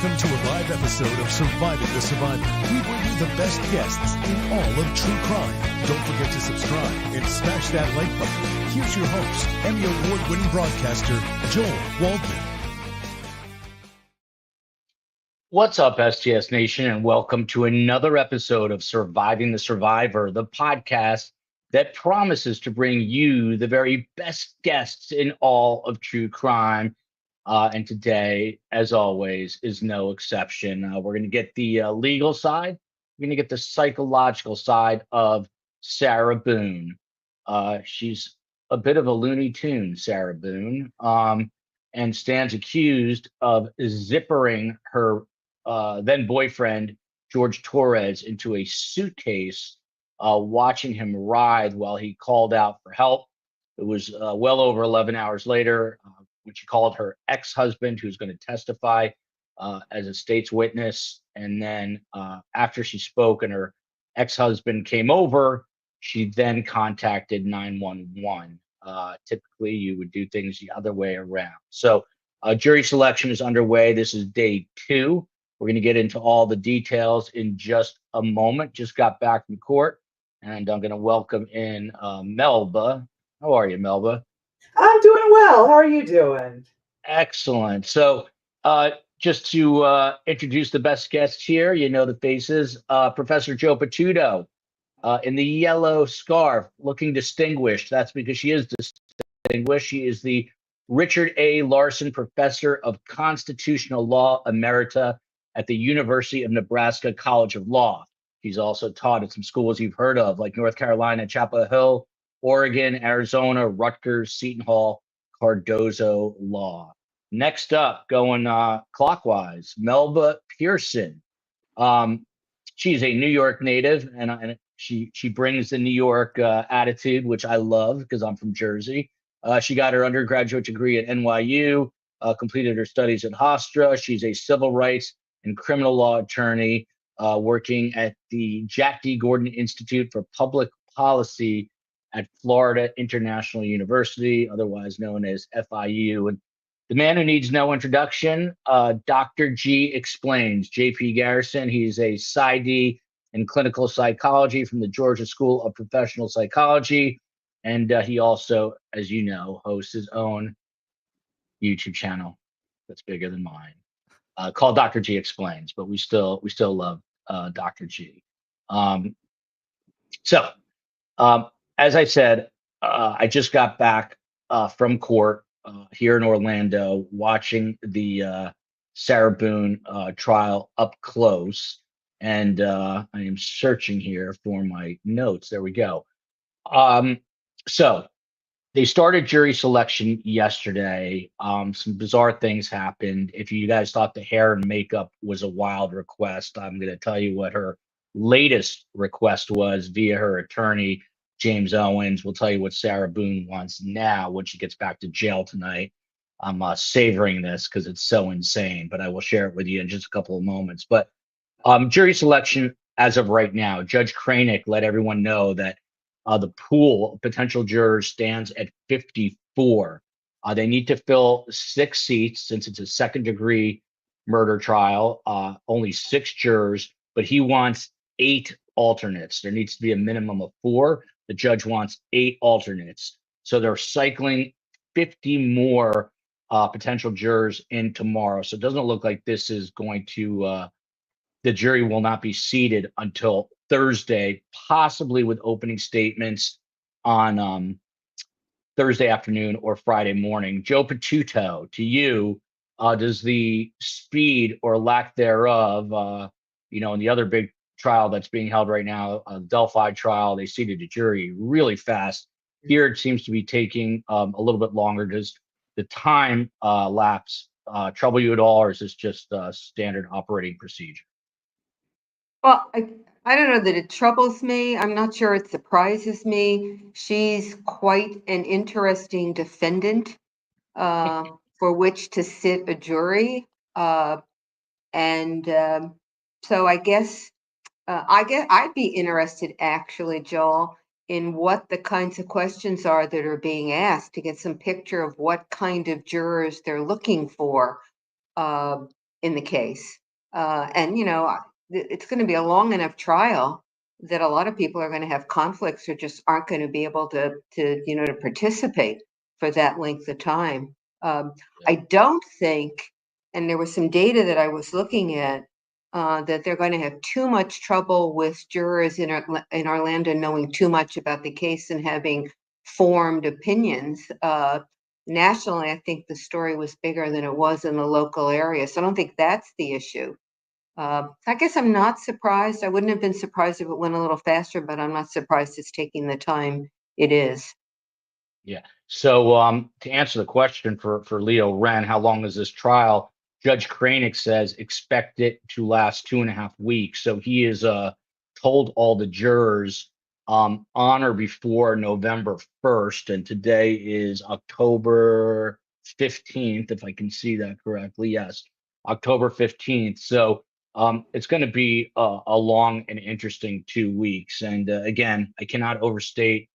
Welcome to a live episode of Surviving the Survivor. We bring you the best guests in all of true crime. Don't forget to subscribe and smash that like button. Here's your host, Emmy Award-winning broadcaster, Joel Waldman. What's up, STS Nation, and welcome to another episode of Surviving the Survivor, the podcast that promises to bring you the very best guests in all of true crime. And today, as always, is no exception. We're going to get the legal side. We're going to get the psychological side of Sarah Boone. She's a bit of a Looney Tune, Sarah Boone, and stands accused of zippering her then boyfriend, George Torres, into a suitcase, watching him ride while he called out for help. It was well over 11 hours later when she called her ex-husband, who's going to testify as a state's witness. And then after she spoke and her ex-husband came over, she then contacted 911. Typically, you would do things the other way around. So jury selection is underway. This is day 2. We're going to get into all the details in just a moment. Just got back from court, and I'm going to welcome in Melba. How are you, Melba? I'm doing well. How are you doing? Excellent. So just to introduce the best guests here, you know the faces. Professor Joe Potuto in the yellow scarf, looking distinguished. That's because she is distinguished. She is the Richard A. Larson Professor of Constitutional Law Emerita at the University of Nebraska College of Law. She's also taught at some schools you've heard of, like North Carolina, Chapel Hill, Oregon, Arizona, Rutgers, Seton Hall, Cardozo Law. Next up, going clockwise, Melba Pearson. She's a New York native, and she brings the New York attitude, which I love because I'm from Jersey. She got her undergraduate degree at NYU, completed her studies at Hofstra. She's a civil rights and criminal law attorney working at the Jack D. Gordon Institute for Public Policy at Florida International University, otherwise known as FIU. And the man who needs no introduction, Dr. G explains. J.P. Garrison, he's a PsyD in clinical psychology from the Georgia School of Professional Psychology. And he also, as you know, hosts his own YouTube channel that's bigger than mine, called Dr. G Explains, but we still love Dr. G. As I said, I just got back from court here in Orlando, watching the Sarah Boone trial up close, and I am searching here for my notes. There we go. So they started jury selection yesterday. Some bizarre things happened. If you guys thought the hair and makeup was a wild request, I'm going to tell you what her latest request was via her attorney, James Owens. Will tell you what Sarah Boone wants now when she gets back to jail tonight. I'm savoring this because it's so insane, but I will share it with you in just a couple of moments. But jury selection as of right now, Judge Kranick let everyone know that the pool of potential jurors stands at 54. They need to fill 6 seats since it's a second-degree murder trial, only 6 jurors, but he wants 8 alternates. There needs to be a minimum of 4. The judge wants 8 alternates. So they're cycling 50 more potential jurors in tomorrow. So it doesn't look like this is going to, the jury will not be seated until Thursday, possibly with opening statements on Thursday afternoon or Friday morning. Joe Potuto, to you, does the speed or lack thereof, in the other big trial that's being held right now, Delphi trial, they seated a jury really fast. Here it seems to be taking a little bit longer. Does the time lapse trouble you at all, or is this just standard operating procedure? Well, I don't know that it troubles me. I'm not sure it surprises me. She's quite an interesting defendant for which to sit a jury. So I guess I'd be interested, actually, Joel, in what the kinds of questions are that are being asked to get some picture of what kind of jurors they're looking for. in the case. And, it's going to be a long enough trial that a lot of people are going to have conflicts or just aren't going to be able to participate for that length of time. I don't think, and there was some data that I was looking at, that they're going to have too much trouble with jurors in Orlando knowing too much about the case and having formed opinions. Nationally, I think the story was bigger than it was in the local area. So I don't think that's the issue. I guess I'm not surprised. I wouldn't have been surprised if it went a little faster, but I'm not surprised it's taking the time it is. Yeah. So to answer the question for Leo Wren, how long is this trial? Judge Kranick says expect it to last 2.5 weeks. So he is told all the jurors on or before November 1st, and today is October 15th, if I can see that correctly. Yes, October 15th. So it's going to be a long and interesting 2 weeks. And again, I cannot overstate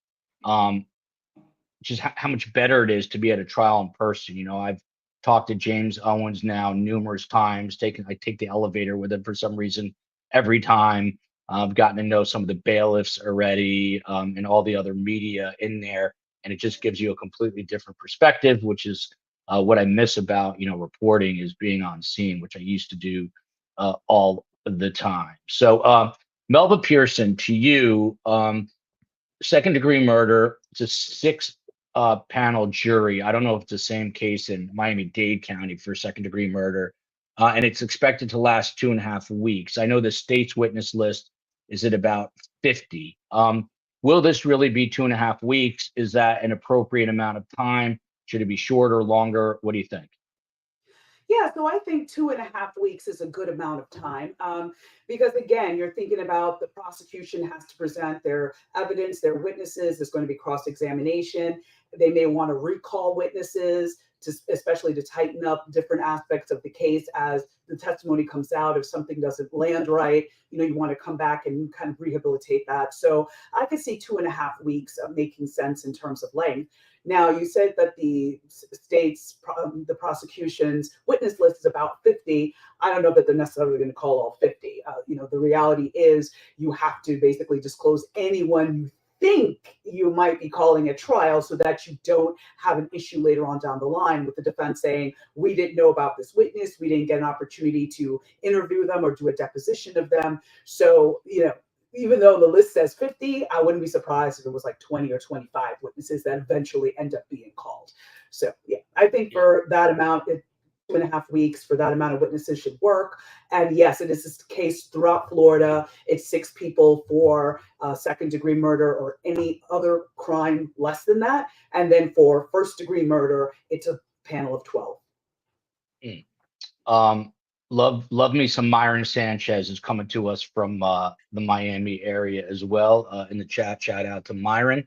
just how much better it is to be at a trial in person. I've talked to James Owens now numerous times. I take the elevator with him for some reason every time. I've gotten to know some of the bailiffs already, and all the other media in there, and it just gives you a completely different perspective, which is what I miss about reporting, is being on scene, which I used to do all the time. So Melba Pearson, to you, second degree murder. It's a 6 panel jury. I don't know if it's the same case in Miami-Dade County for second degree murder. And it's expected to last 2.5 weeks. I know the state's witness list is at about 50. Will this really be 2.5 weeks? Is that an appropriate amount of time? Should it be shorter, longer? What do you think? Yeah, so I think 2.5 weeks is a good amount of time, because again, you're thinking about the prosecution has to present their evidence, their witnesses. There's going to be cross-examination. They may want to recall witnesses, especially to tighten up different aspects of the case as the testimony comes out. If something doesn't land right, you want to come back and kind of rehabilitate that. So I could see 2.5 weeks making sense in terms of length. Now, you said that the the prosecution's witness list is about 50. I don't know that they're necessarily going to call all 50. The reality is you have to basically disclose anyone you think you might be calling at trial so that you don't have an issue later on down the line with the defense saying, we didn't know about this witness, we didn't get an opportunity to interview them or do a deposition of them. So, even though the list says 50, I wouldn't be surprised if it was like 20 or 25 witnesses that eventually end up being called. So, yeah, I think for that amount, 2.5 weeks for that amount of witnesses should work. And yes, it is this case throughout Florida. It's 6 people for second degree murder or any other crime less than that. And then for first degree murder, it's a panel of 12. Love me some Myron Sanchez is coming to us from the Miami area as well in the chat. Shout out to Myron.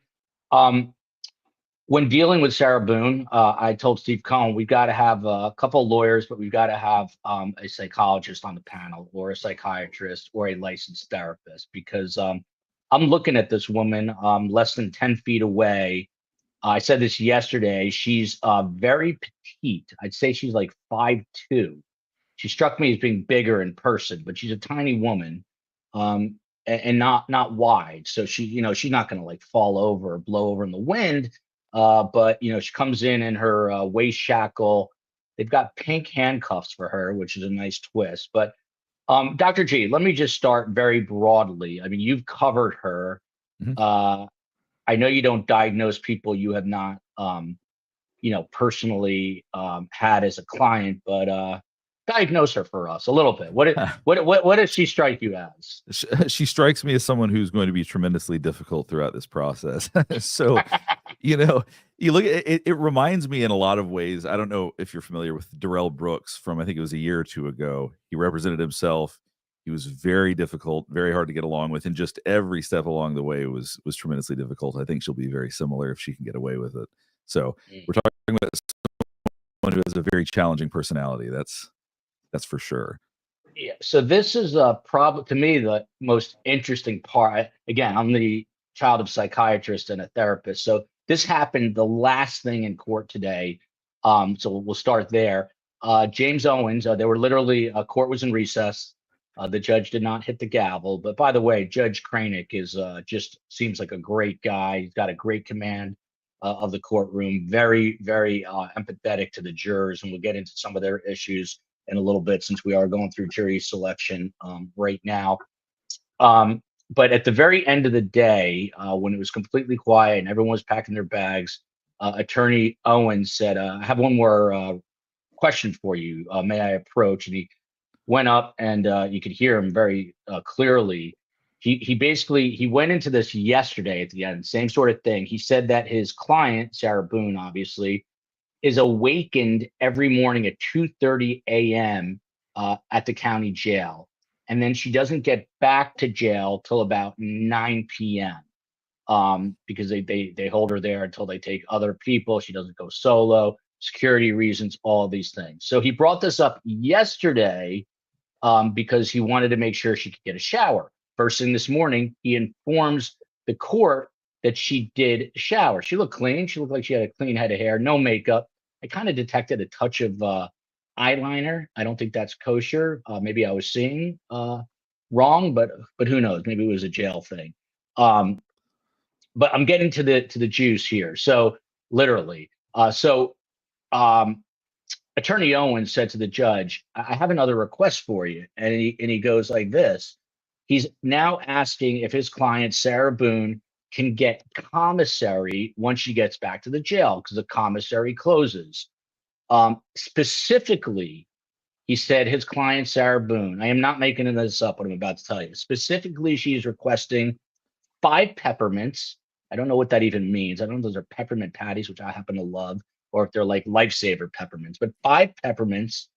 When dealing with Sarah Boone, I told Steve Cohen, we've got to have a couple of lawyers, but we've got to have a psychologist on the panel or a psychiatrist or a licensed therapist, because I'm looking at this woman less than 10 feet away. I said this yesterday. She's very petite. I'd say she's like 5'2". She struck me as being bigger in person, but she's a tiny woman, and not wide. So she's not going to like fall over or blow over in the wind. But she comes in her waist shackle. They've got pink handcuffs for her, which is a nice twist. But Dr. G, let me just start very broadly. I mean, you've covered her. Mhm. I know you don't diagnose people you have not, personally had as a client, but diagnose her for us a little bit. What does she strike you as? She strikes me as someone who's going to be tremendously difficult throughout this process. So, you look at it, it reminds me in a lot of ways. I don't know if you're familiar with Darrell Brooks from, I think it was a year or two ago. He represented himself. He was very difficult, very hard to get along with, and just every step along the way was tremendously difficult. I think she'll be very similar if she can get away with it. So we're talking about someone who has a very challenging personality. That's for sure. Yeah. So this is probably, to me, the most interesting part. Again, I'm the child of psychiatrist and a therapist. So this happened the last thing in court today. So we'll start there. James Owens, they were literally, court was in recess. The judge did not hit the gavel. But by the way, Judge Kranick is just seems like a great guy. He's got a great command of the courtroom, very, very empathetic to the jurors. And we'll get into some of their issues in a little bit since we are going through jury selection right now. But at the very end of the day, when it was completely quiet and everyone was packing their bags, Attorney Owens said, I have one more question for you. May I approach? And he went up, and you could hear him very clearly. He basically, he went into this yesterday at the end, same sort of thing. He said that his client, Sarah Boone, obviously, is awakened every morning at 2:30 a.m. At the county jail. And then she doesn't get back to jail till about 9 p.m. Because they hold her there until they take other people. She doesn't go solo, security reasons, all these things. So he brought this up yesterday because he wanted to make sure she could get a shower. First thing this morning, he informs the court that she did shower. She looked clean. She looked like she had a clean head of hair, no makeup. I kind of detected a touch of eyeliner. I don't think that's kosher. Maybe I was seeing wrong, but who knows? Maybe it was a jail thing. But I'm getting to the juice here. So literally, Attorney Owens said to the judge, I have another request for you. And he goes like this. He's now asking if his client, Sarah Boone, can get commissary once she gets back to the jail because the commissary closes. Specifically, he said his client, Sarah Boone, I am not making this up, what I'm about to tell you. Specifically, she is requesting 5 peppermints. I don't know what that even means. I don't know if those are peppermint patties, which I happen to love, or if they're like lifesaver peppermints, but 5 peppermints,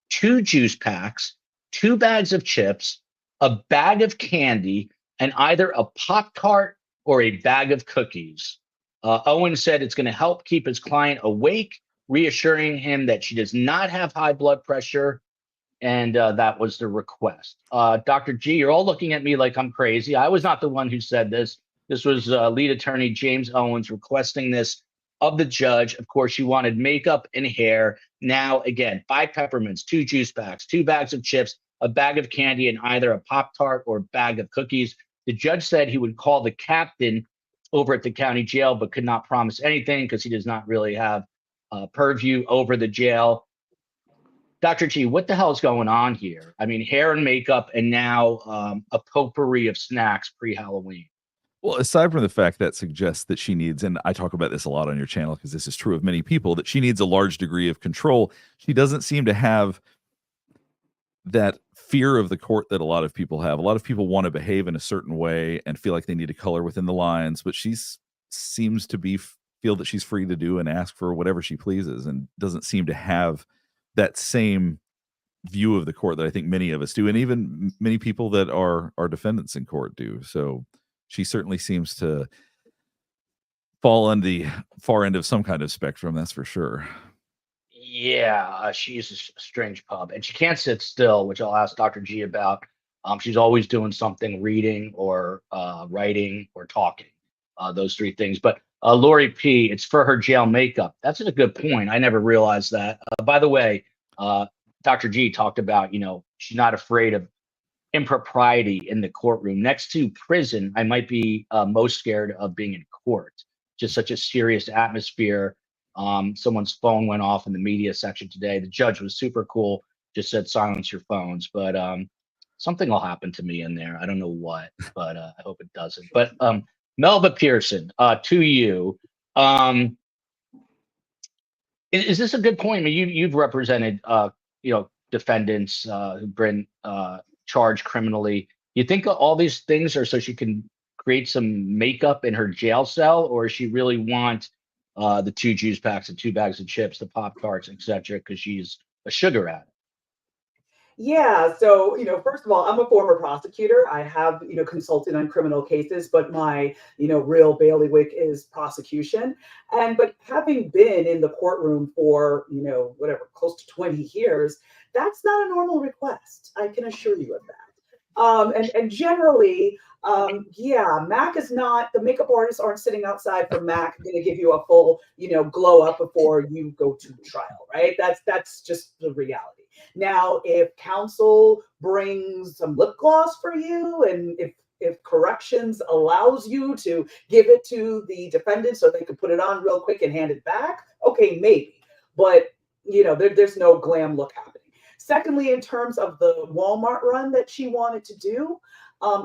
2 juice packs, 2 bags of chips, a bag of candy, and either a Pop-Tart or a bag of cookies. Owen said it's going to help keep his client awake, reassuring him that she does not have high blood pressure. And that was the request. Dr. G, you're all looking at me like I'm crazy. I was not the one who said this. This was lead attorney James Owens requesting this of the judge. Of course, she wanted makeup and hair. Now, again, 5 peppermints, 2 juice packs, 2 bags of chips, a bag of candy, and either a Pop-Tart or bag of cookies. The judge said he would call the captain over at the county jail, but could not promise anything because he does not really have purview over the jail. Dr. G, what the hell is going on here? I mean, hair and makeup, and now a potpourri of snacks pre-Halloween. Well, aside from the fact that suggests that she needs, and I talk about this a lot on your channel because this is true of many people, that she needs a large degree of control. She doesn't seem to have that fear of the court that a lot of people have. A lot of people want to behave in a certain way and feel like they need to color within the lines, but she seems to feel that she's free to do and ask for whatever she pleases, and doesn't seem to have that same view of the court that I think many of us do, and even many people that are defendants in court do. So she certainly seems to fall on the far end of some kind of spectrum, that's for sure. Yeah, she's a strange pub, and she can't sit still, which I'll ask Dr. G about. She's always doing something, reading or writing or talking, those 3 things. But Lori P, it's for her jail makeup. That's a good point. I never realized that. By the way, Dr. G talked about, she's not afraid of impropriety in the courtroom. Next to prison, I might be most scared of being in court. Just such a serious atmosphere. Someone's phone went off in the media section today. The judge was super cool, just said silence your phones. But something will happen to me in there. I don't know what, but I hope it doesn't. But Melba Pearson, to you, is this a good point? I mean, you've represented defendants who've been charged criminally. You think all these things are so she can create some makeup in her jail cell, or does she really want the 2 juice packs and 2 bags of chips, the Pop-Tarts, etc., because she's a sugar addict? Yeah, so, first of all, I'm a former prosecutor. I have, consulted on criminal cases, but my, real bailiwick is prosecution. But having been in the courtroom for, close to 20 years, that's not a normal request. I can assure you of that. And generally, yeah, Mac is not, the makeup artists aren't sitting outside for Mac going to give you a full, glow up before you go to trial, right? That's just the reality. Now, if counsel brings some lip gloss for you, and if corrections allows you to give it to the defendant so they can put it on real quick and hand it back, okay, maybe. But, there's no glam look happening. Secondly, in terms of the Walmart run that she wanted to do,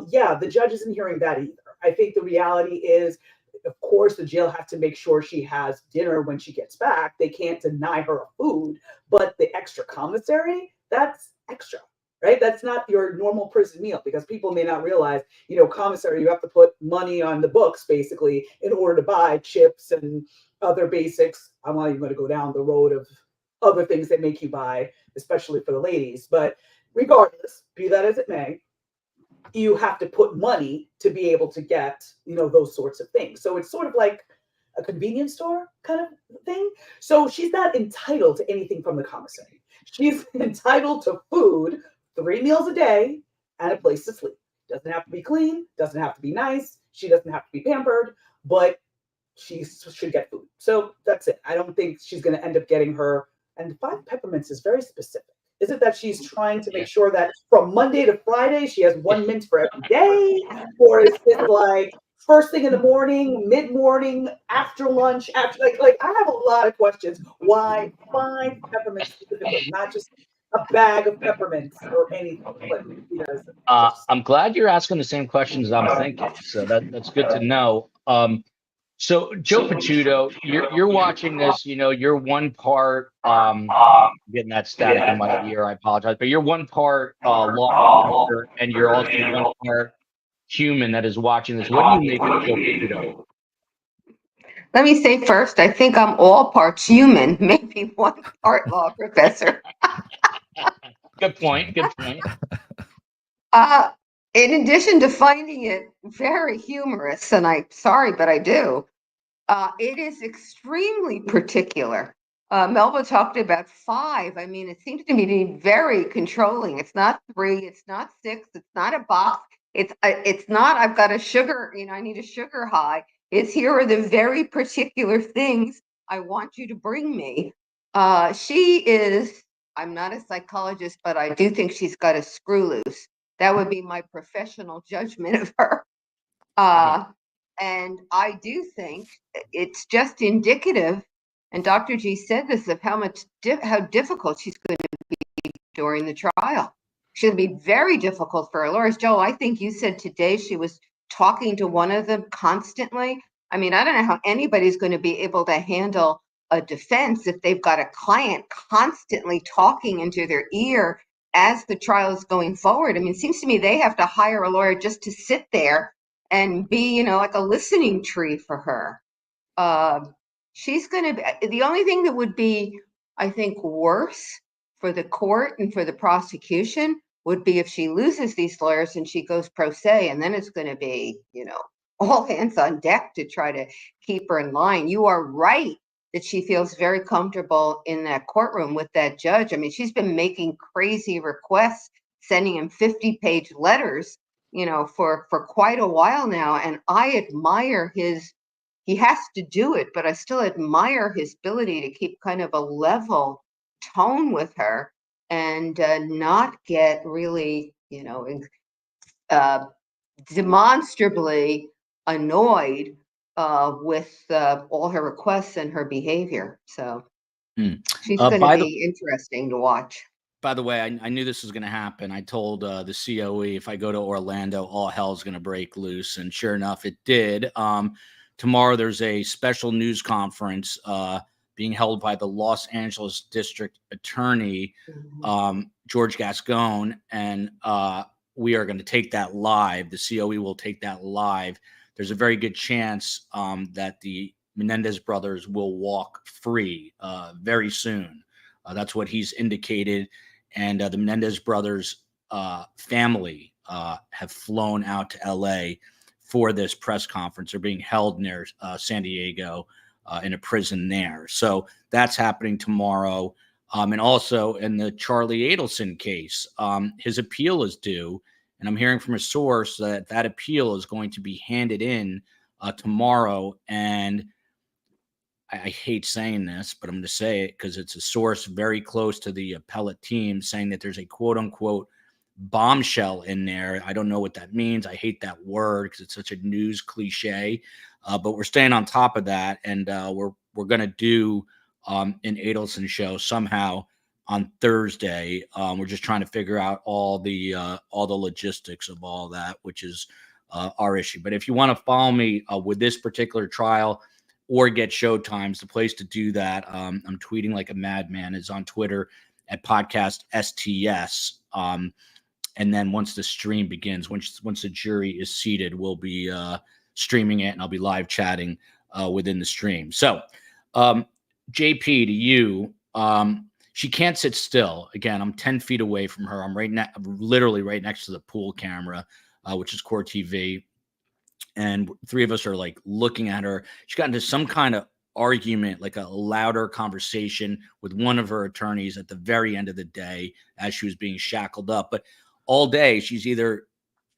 yeah, the judge isn't hearing that either. I think the reality is, of course, the jail has to make sure she has dinner when she gets back. They can't deny her food, but the extra commissary, that's extra, right? That's not your normal prison meal, because people may not realize, commissary, you have to put money on the books basically in order to buy chips and other basics. I'm not even going to go down the road of other things that make you buy, especially for the ladies. But regardless, be that as it may, you have to put money to be able to get, those sorts of things. So it's sort of like a convenience store kind of thing. So she's not entitled to anything from the commissary. She's entitled to food, 3 meals a day, and a place to sleep. Doesn't have to be clean, doesn't have to be nice. She doesn't have to be pampered, but she should get food. So that's it. I don't think she's going to end up getting her. And 5 peppermints is very specific. Is it that she's trying to make sure that from Monday to Friday, she has 1 mint for every day? Or is it like first thing in the morning, mid-morning, after lunch, after like I have a lot of questions. Why 5 peppermints specifically, not just a bag of peppermints or anything? But, I'm glad you're asking the same questions I'm thinking. So that's good to know. So Joe Potuto, you're watching this, you're one part, getting that static in my ear, I apologize, but you're one part law professor, and you're also one part human that is watching this. What do you make of Joe Potuto? Let me say first, I think I'm all parts human, maybe one part law professor. Good point. Good point. In addition to finding it very humorous, and I'm sorry, but I do, it is extremely particular. Melba talked about 5. I mean, it seems to me to be very controlling. It's not 3, it's not 6, it's not a box. It's not, I've got a sugar, I need a sugar high. It's, here are the very particular things I want you to bring me. She is, I'm not a psychologist, but I do think she's got a screw loose. That would be my professional judgment of her. And I do think it's just indicative, and Dr. G said this, of how difficult she's going to be during the trial. She's going to be very difficult for her lawyers. Joe, I think you said today she was talking to one of them constantly. I mean, I don't know how anybody's going to be able to handle a defense if they've got a client constantly talking into their ear as the trial is going forward. I mean, it seems to me they have to hire a lawyer just to sit there and be, like a listening tree for her. She's going to be, the only thing that would be, I think, worse for the court and for the prosecution would be if she loses these lawyers and she goes pro se, and then it's going to be, all hands on deck to try to keep her in line. You are right that she feels very comfortable in that courtroom with that judge. I mean, she's been making crazy requests, sending him 50-page letters, for quite a while now. And I admire he has to do it, but I still admire his ability to keep kind of a level tone with her and not get really, demonstrably annoyed with all her requests and her behavior. So she's going to be interesting to watch. By the way, I knew this was going to happen. I told the COE, if I go to Orlando, all hell's going to break loose. And sure enough, it did. Tomorrow, there's a special news conference being held by the Los Angeles District Attorney, George Gascon. And we are going to take that live. The COE will take that live. There's a very good chance that the Menendez brothers will walk free very soon. That's what he's indicated. And the Menendez brothers family have flown out to LA for this press conference. They're being held near San Diego in a prison there. So that's happening tomorrow. And also in the Charlie Adelson case, his appeal is due. And I'm hearing from a source that that appeal is going to be handed in tomorrow. And I hate saying this, but I'm going to say it because it's a source very close to the appellate team saying that there's a quote unquote bombshell in there. I don't know what that means. I hate that word because it's such a news cliche, but we're staying on top of that. And we're going to do an Adelson show somehow on Thursday. We're just trying to figure out all the logistics of all that, which is our issue. But if you want to follow me with this particular trial, or get show times, the place to do that, I'm tweeting like a madman, is on Twitter at podcast STS. And then once the stream begins, once the jury is seated, we'll be streaming it, and I'll be live chatting within the stream. So, JP, to you, she can't sit still. Again, I'm 10 feet away from her. I'm literally right next to the pool camera, which is Court TV. And three of us are like looking at her. She got into some kind of argument, like a louder conversation with one of her attorneys at the very end of the day as she was being shackled up. But all day, she's either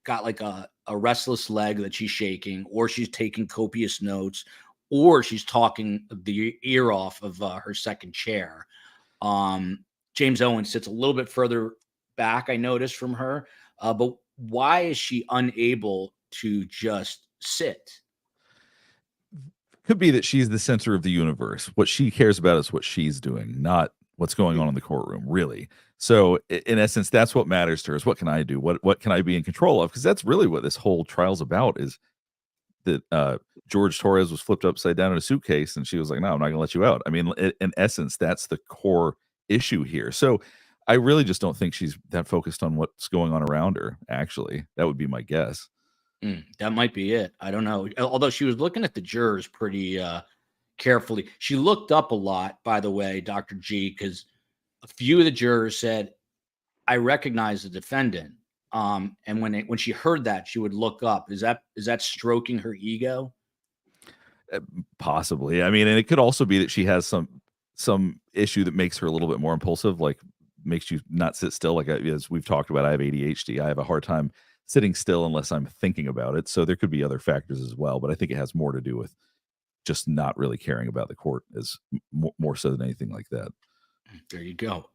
got like a restless leg that she's shaking, or she's taking copious notes, or she's talking the ear off of her second chair. James Owen sits a little bit further back, I noticed, from her. But why is she unable to just sit? Could be that she's the center of the universe. What she cares about is what she's doing, not what's going on in the courtroom, really. So in essence, that's what matters to her, is what can I do? What can I be in control of? Because that's really what this whole trial's about, is that George Torres was flipped upside down in a suitcase, and she was like, no, I'm not gonna let you out. I mean, in essence, that's the core issue here. So I really just don't think she's that focused on what's going on around her, actually. That would be my guess. That might be it. I don't know. Although she was looking at the jurors pretty carefully. She looked up a lot, by the way, Dr. G, because a few of the jurors said, I recognize the defendant. And when she heard that, she would look up. Is that stroking her ego? Possibly. I mean, and it could also be that she has some issue that makes her a little bit more impulsive, like makes you not sit still. Like, as we've talked about, I have ADHD. I have a hard time sitting still unless I'm thinking about it. So there could be other factors as well, but I think it has more to do with just not really caring about the court, as more so than anything like that. There you go.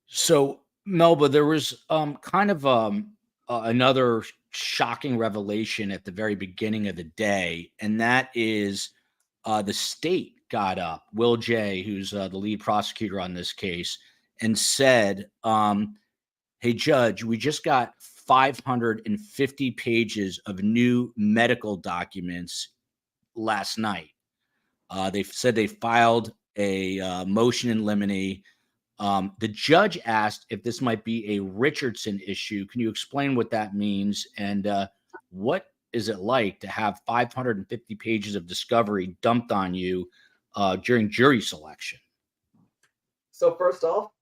So Melba, there was kind of another shocking revelation at the very beginning of the day, and that is the state got up, Will J., who's the lead prosecutor on this case, and said, hey, Judge, we just got 550 pages of new medical documents last night. They said they filed a motion in limine. The judge asked if this might be a Richardson issue. Can you explain what that means? And what is it like to have 550 pages of discovery dumped on you during jury selection? So first off,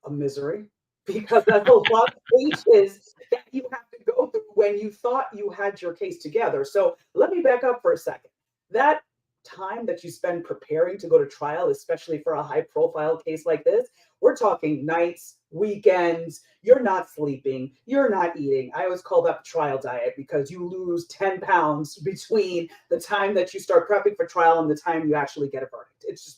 a misery, because that's a lot of pages that you have to go through when you thought you had your case together. So let me back up for a second. That time that you spend preparing to go to trial, especially for a high profile case like this, we're talking nights, weekends, you're not sleeping, you're not eating. I always call that trial diet, because you lose 10 pounds between the time that you start prepping for trial and the time you actually get a verdict.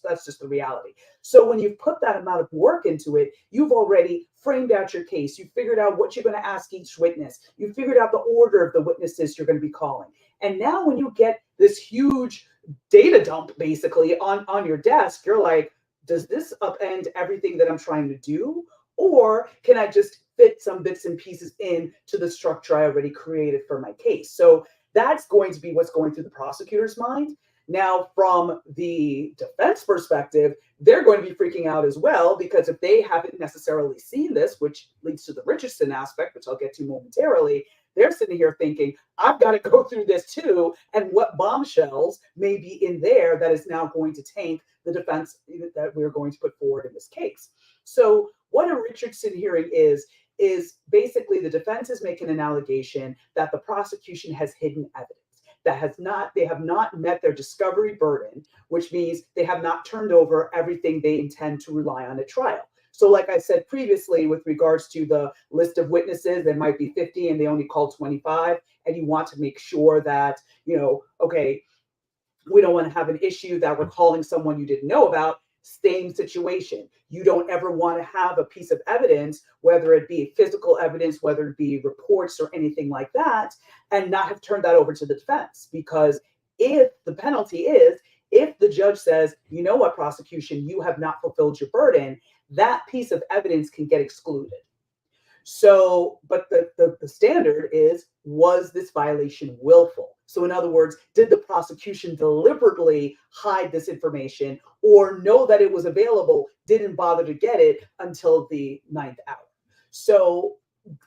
That's just the reality. So when you've put that amount of work into it, you've already framed out your case. You figured out what you're going to ask each witness. You figured out the order of the witnesses you're going to be calling. And now when you get this huge data dump basically on your desk, you're like, does this upend everything that I'm trying to do? Or can I just fit some bits and pieces in to the structure I already created for my case? So that's going to be what's going through the prosecutor's mind. Now, from the defense perspective, they're going to be freaking out as well, because if they haven't necessarily seen this, which leads to the Richardson aspect, which I'll get to momentarily, they're sitting here thinking, I've got to go through this too. And what bombshells may be in there that is now going to taint the defense that we're going to put forward in this case. So what a Richardson hearing is basically the defense is making an allegation that the prosecution has hidden evidence, they have not met their discovery burden, which means they have not turned over everything they intend to rely on at trial. So like I said previously, with regards to the list of witnesses, there might be 50 and they only called 25, and you want to make sure that, okay, we don't want to have an issue that we're calling someone you didn't know about. Same situation. You don't ever want to have a piece of evidence, whether it be physical evidence, whether it be reports or anything like that, and not have turned that over to the defense. Because if the penalty is, if the judge says, you know what, prosecution, you have not fulfilled your burden, that piece of evidence can get excluded. So, but the standard is, was this violation willful? So in other words, did the prosecution deliberately hide this information or know that it was available, didn't bother to get it until the 9th hour? So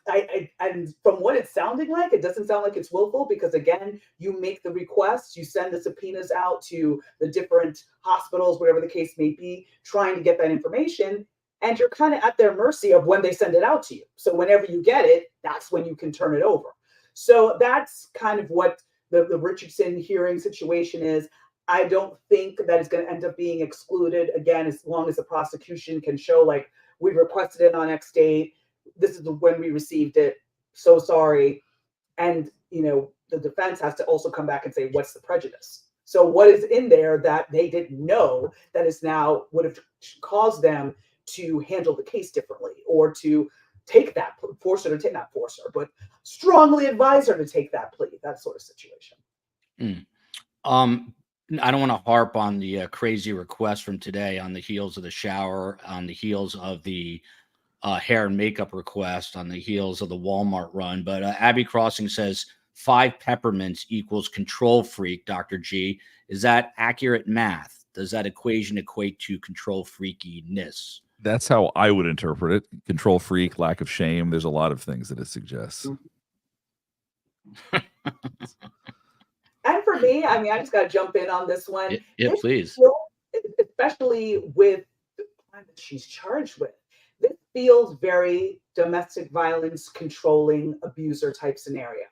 and from what it's sounding like, it doesn't sound like it's willful, because again, you make the requests, you send the subpoenas out to the different hospitals, whatever the case may be, trying to get that information. And you're kind of at their mercy of when they send it out to you. So whenever you get it, that's when you can turn it over. So that's kind of what the Richardson hearing situation is. I don't think that it's going to end up being excluded, again, as long as the prosecution can show, like, we requested it on X date, this is when we received it, so sorry. And, the defense has to also come back and say, what's the prejudice? So what is in there that they didn't know that is now would have caused them to handle the case differently, or to take that, force her to take, not force her, but strongly advise her to take that plea, that sort of situation. I don't want to harp on the crazy request from today on the heels of the shower, on the heels of the hair and makeup request, on the heels of the Walmart run. But Abby Crossing says 5 peppermints equals control freak, Dr. G. Is that accurate math? Does that equation equate to control freakiness? That's how I would interpret it. Control freak, lack of shame. There's a lot of things that it suggests. And for me, I mean, I just got to jump in on this one. Yeah, please. Especially with the crime that she's charged with. This feels very domestic violence, controlling abuser type scenario.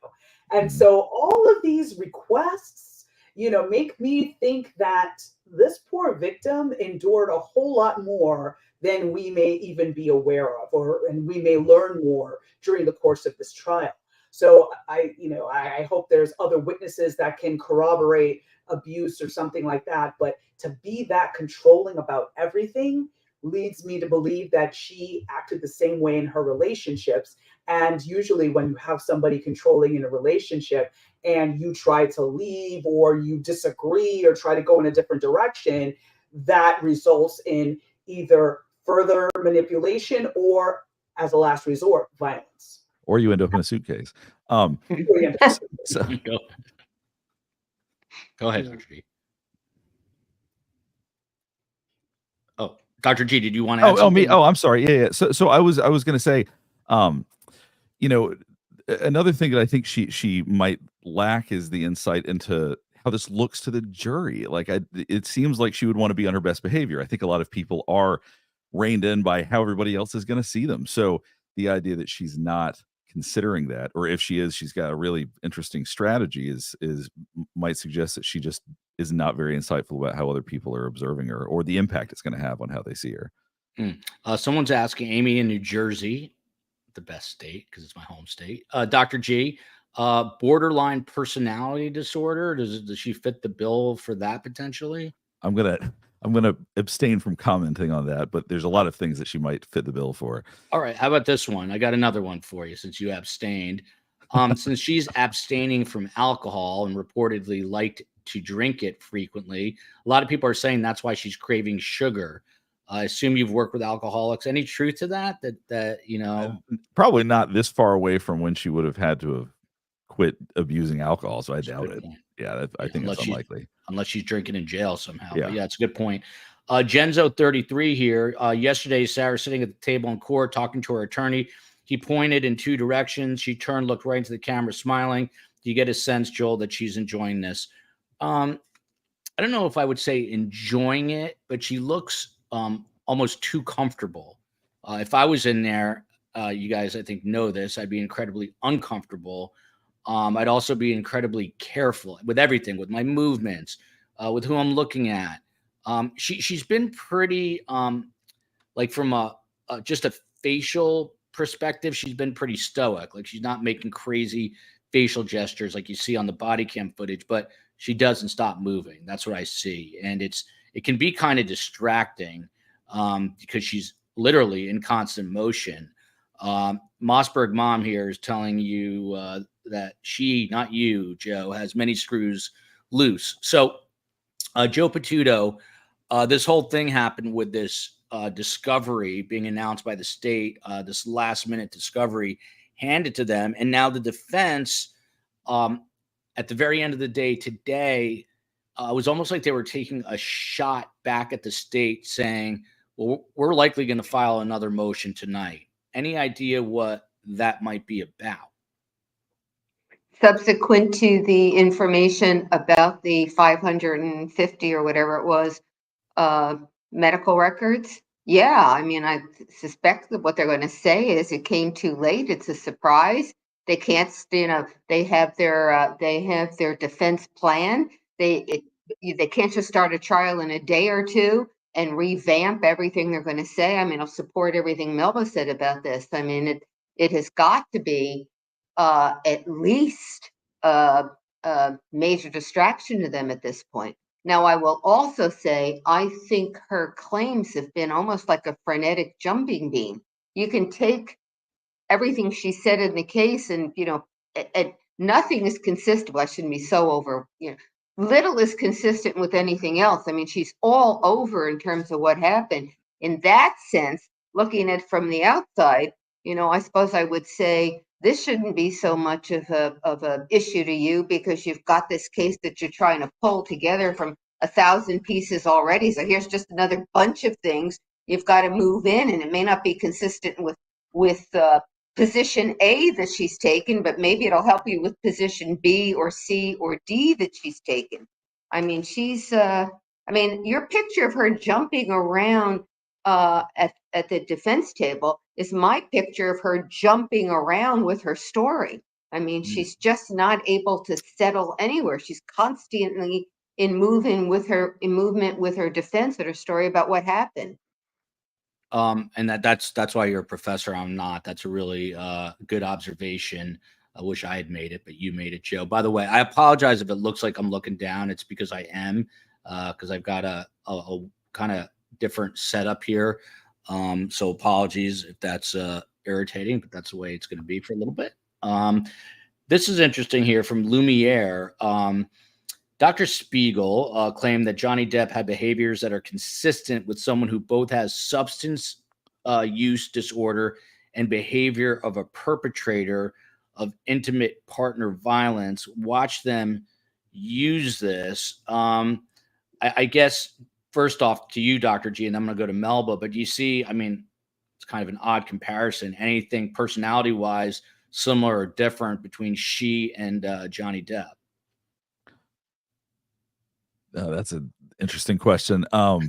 And so all of these requests, make me think that this poor victim endured a whole lot more than we may even be aware of, and we may learn more during the course of this trial. So I hope there's other witnesses that can corroborate abuse or something like that. But to be that controlling about everything leads me to believe that she acted the same way in her relationships. And usually when you have somebody controlling in a relationship and you try to leave, or you disagree, or try to go in a different direction, that results in either further manipulation or, as a last resort, violence. Or you end up in a suitcase. So, go ahead, Dr. G. Oh, Dr. G, did you want to add something? Me. Oh, I'm sorry. Yeah. So I was going to say, another thing that I think she might lack is the insight into how this looks to the jury. Like, it seems like she would want to be on her best behavior. I think a lot of people are reined in by how everybody else is going to see them. So the idea that she's not considering that, or if she is, she's got a really interesting strategy, is might suggest that she just is not very insightful about how other people are observing her, or the impact it's going to have on how they see her. Someone's asking, Amy in New Jersey, the best state because it's my home state, Dr. G, borderline personality disorder, does she fit the bill for that potentially? I'm gonna abstain from commenting on that, but there's a lot of things that she might fit the bill for. All right, how about this one? I got another one for you, since you abstained. Since she's abstaining from alcohol and reportedly liked to drink it frequently, a lot of people are saying that's why she's craving sugar. I assume you've worked with alcoholics. Any truth to that? Probably not this far away from when she would have had to have quit abusing alcohol, so I doubt it. Yeah, I think it's unlikely. Unless she's drinking in jail somehow. Yeah, but yeah, it's a good point. Genzo 33 here. Yesterday, Sarah sitting at the table in court talking to her attorney. He pointed in 2 directions. She turned, looked right into the camera, smiling. Do you get a sense, Joel, that she's enjoying this? I don't know if I would say enjoying it, but she looks almost too comfortable. If I was in there, you guys, I think, know this, I'd be incredibly uncomfortable. I'd also be incredibly careful with everything, with my movements, with who I'm looking at. She's been pretty, like from a just a facial perspective, she's been pretty stoic. Like she's not making crazy facial gestures like you see on the body cam footage, but she doesn't stop moving. That's what I see. And it can be kind of distracting because she's literally in constant motion. Mossberg mom here is telling you that she, not you, Joe, has many screws loose. So Joe Potuto, this whole thing happened with this discovery being announced by the state, this last minute discovery handed to them. And now the defense, at the very end of the day today, it was almost like they were taking a shot back at the state saying, well, we're likely going to file another motion tonight. Any idea what that might be about? Subsequent to the information about the 550 or whatever it was, medical records. Yeah, I mean, I suspect that what they're going to say is it came too late. It's a surprise. They can't, they have their defense plan. They can't just start a trial in a day or two and revamp everything they're going to say. I mean, I'll support everything Melba said about this. I mean, it has got to be at least a major distraction to them at this point. Now, I will also say, I think her claims have been almost like a frenetic jumping bean. You can take everything she said in the case and, and nothing is consistent. Well, I shouldn't be so over, little is consistent with anything else. I mean, she's all over in terms of what happened. In that sense, looking at it from the outside, I suppose I would say this shouldn't be so much of a issue to you because you've got this case that you're trying to pull together from 1,000 pieces already. So here's just another bunch of things you've got to move in, and it may not be consistent with position A that she's taken, but maybe it'll help you with position B or C or D that she's taken. I mean, your picture of her jumping around at the defense table is my picture of her jumping around with her story. I mean, she's just not able to settle anywhere. She's constantly in movement with her defense of her story about what happened. And that's why you're a professor. I'm not. That's a really good observation. I wish I had made it, but you made it, Joe. By the way, I apologize if it looks like I'm looking down. It's because I am, because I've got a kind of different setup here. So apologies if that's irritating, but that's the way it's going to be for a little bit. This is interesting here from Lumiere. Dr. Spiegel claimed that Johnny Depp had behaviors that are consistent with someone who both has substance use disorder and behavior of a perpetrator of intimate partner violence. Watch them use this. I guess, first off to you, Dr. G, and I'm going to go to Melba, but you see, I mean, it's kind of an odd comparison. Anything personality-wise similar or different between she and Johnny Depp? That's an interesting question. I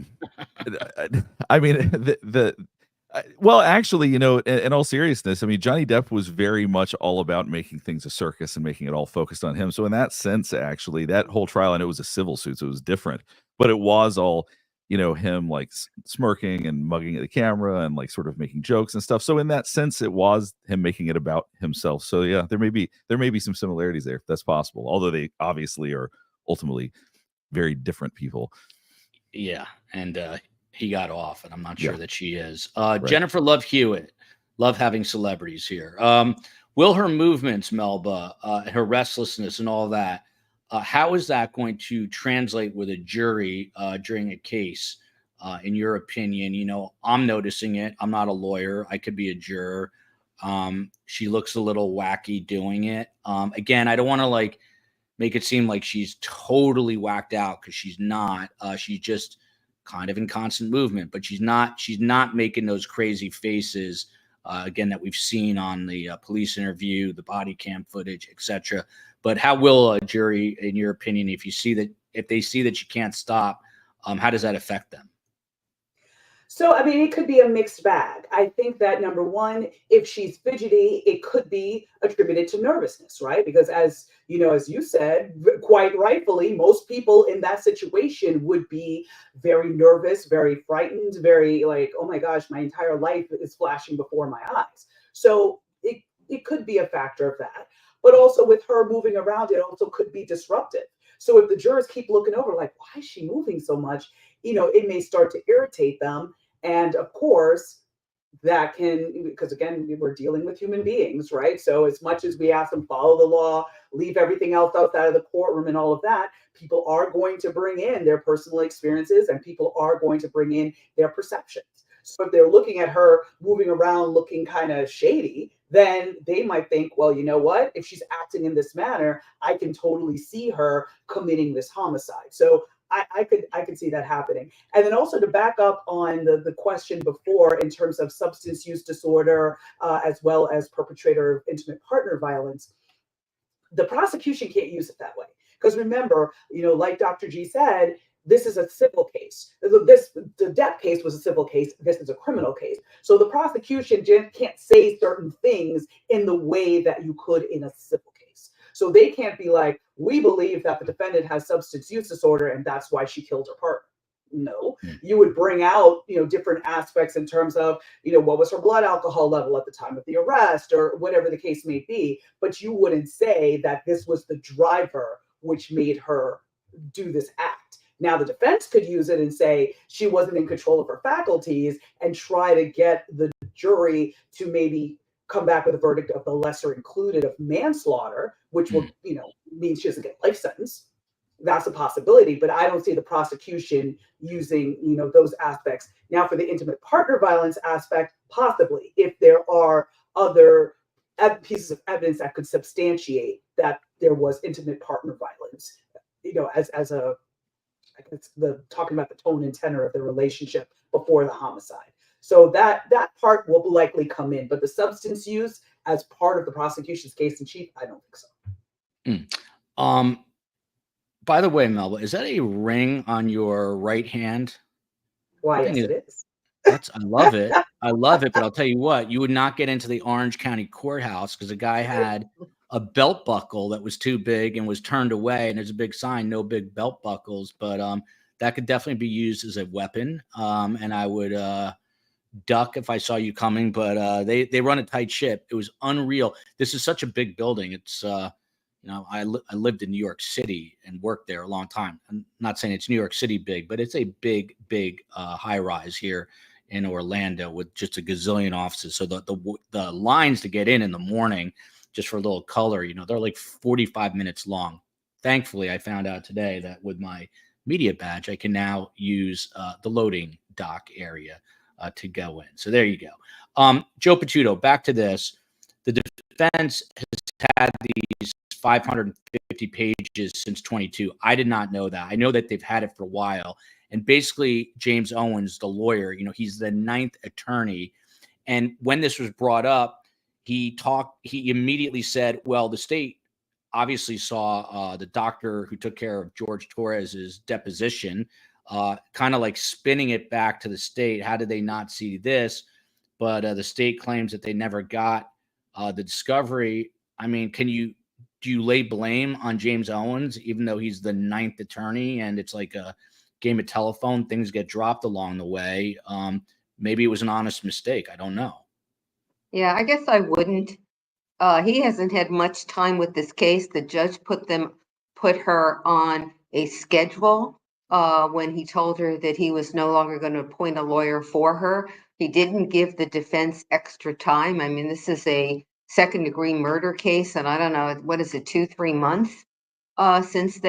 mean, well, actually, in all seriousness, I mean, Johnny Depp was very much all about making things a circus and making it all focused on him. So in that sense, actually, that whole trial, and it was a civil suit, so it was different, but it was all, him like smirking and mugging at the camera and like sort of making jokes and stuff. So in that sense, it was him making it about himself. So yeah, there may be some similarities there, if that's possible, although they obviously are ultimately very different people. Yeah, and he got off, and I'm not sure that she is. Right. Jennifer Love Hewitt, love having celebrities here. Will her movements, Melba, her restlessness and all that, how is that going to translate with a jury during a case? In your opinion, I'm noticing it. I'm not a lawyer. I could be a juror. She looks a little wacky doing it. Again, I don't want to make it seem like she's totally whacked out, because she's not. She's just kind of in constant movement, but she's not making those crazy faces again that we've seen on the police interview, the body cam footage, etc. But how will a jury, in your opinion, if they see that you can't stop, how does that affect them? So, I mean, it could be a mixed bag. I think that number one, if she's fidgety, it could be attributed to nervousness, right? Because as you know, as you said, quite rightfully, most people in that situation would be very nervous, very frightened, very like, oh my gosh, my entire life is flashing before my eyes. So it could be a factor of that. But also with her moving around, it also could be disruptive. So if the jurors keep looking over, like, why is she moving so much? It may start to irritate them. And of course, that can, because again, we're dealing with human beings, right? So as much as we ask them follow the law, leave everything else outside of the courtroom and all of that, people are going to bring in their personal experiences and people are going to bring in their perceptions. So if they're looking at her moving around looking kind of shady, then they might think, well, you know what? If she's acting in this manner, I can totally see her committing this homicide. So I could see that happening. And then also to back up on the question before in terms of substance use disorder, as well as perpetrator of intimate partner violence, the prosecution can't use it that way. Because remember, like Dr. G said, this is a civil case. The death case was a civil case. This is a criminal case. So the prosecution can't say certain things in the way that you could in a civil case. So they can't be like, we believe that the defendant has substance use disorder and that's why she killed her partner. No, you would bring out, different aspects in terms of, what was her blood alcohol level at the time of the arrest or whatever the case may be. But you wouldn't say that this was the driver which made her do this act. Now, the defense could use it and say she wasn't in control of her faculties and try to get the jury to maybe come back with a verdict of the lesser included of manslaughter, which will, mean she doesn't get a life sentence. That's a possibility, but I don't see the prosecution using, those aspects. Now, for the intimate partner violence aspect, possibly, if there are other pieces of evidence that could substantiate that there was intimate partner violence, as a, I guess talking about the tone and tenor of the relationship before the homicide. So that part will likely come in, but the substance use as part of the prosecution's case in chief, I don't think so. By the way, Melba, is that a ring on your right hand? Why, yes, it is. I love it. I love it. But I'll tell you what, you would not get into the Orange County courthouse because a guy had a belt buckle that was too big and was turned away. And there's a big sign, no big belt buckles. But that could definitely be used as a weapon. And I would duck if I saw you coming. But they run a tight ship. It was unreal. This is such a big building. It's I lived in New York City and worked there a long time. I'm not saying it's New York City big, but it's a big high rise here in Orlando with just a gazillion offices. So the lines to get in the morning, just for a little color, they're like 45 minutes long. Thankfully, I found out today that with my media badge, I can now use the loading dock area to go in. So there you go. Joe Potuto, back to this. The defense has had these 550 pages since 22. I did not know that. I know that they've had it for a while. And basically, James Owens, the lawyer, he's the 9th attorney. And when this was brought up, he immediately said, well, the state obviously saw the doctor who took care of George Torres's deposition, kind of like spinning it back to the state. How did they not see this? But the state claims that they never got the discovery. I mean, do you lay blame on James Owens, even though he's the 9th attorney and it's like a game of telephone, things get dropped along the way? Maybe it was an honest mistake. I don't know. Yeah, I guess I wouldn't. He hasn't had much time with this case. The judge put her on a schedule when he told her that he was no longer going to appoint a lawyer for her. He didn't give the defense extra time. I mean, this is a second-degree murder case, and I don't know, what is it, 2-3 months since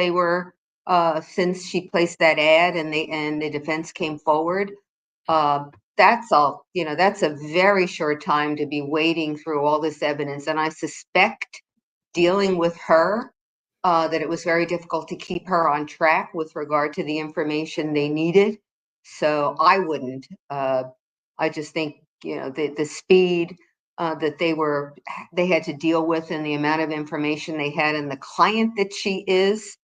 she placed that ad and the defense came forward. That's all, that's a very short time to be wading through all this evidence. And I suspect dealing with her, that it was very difficult to keep her on track with regard to the information they needed. So I wouldn't. I just think, the speed that they had to deal with and the amount of information they had and the client that she is,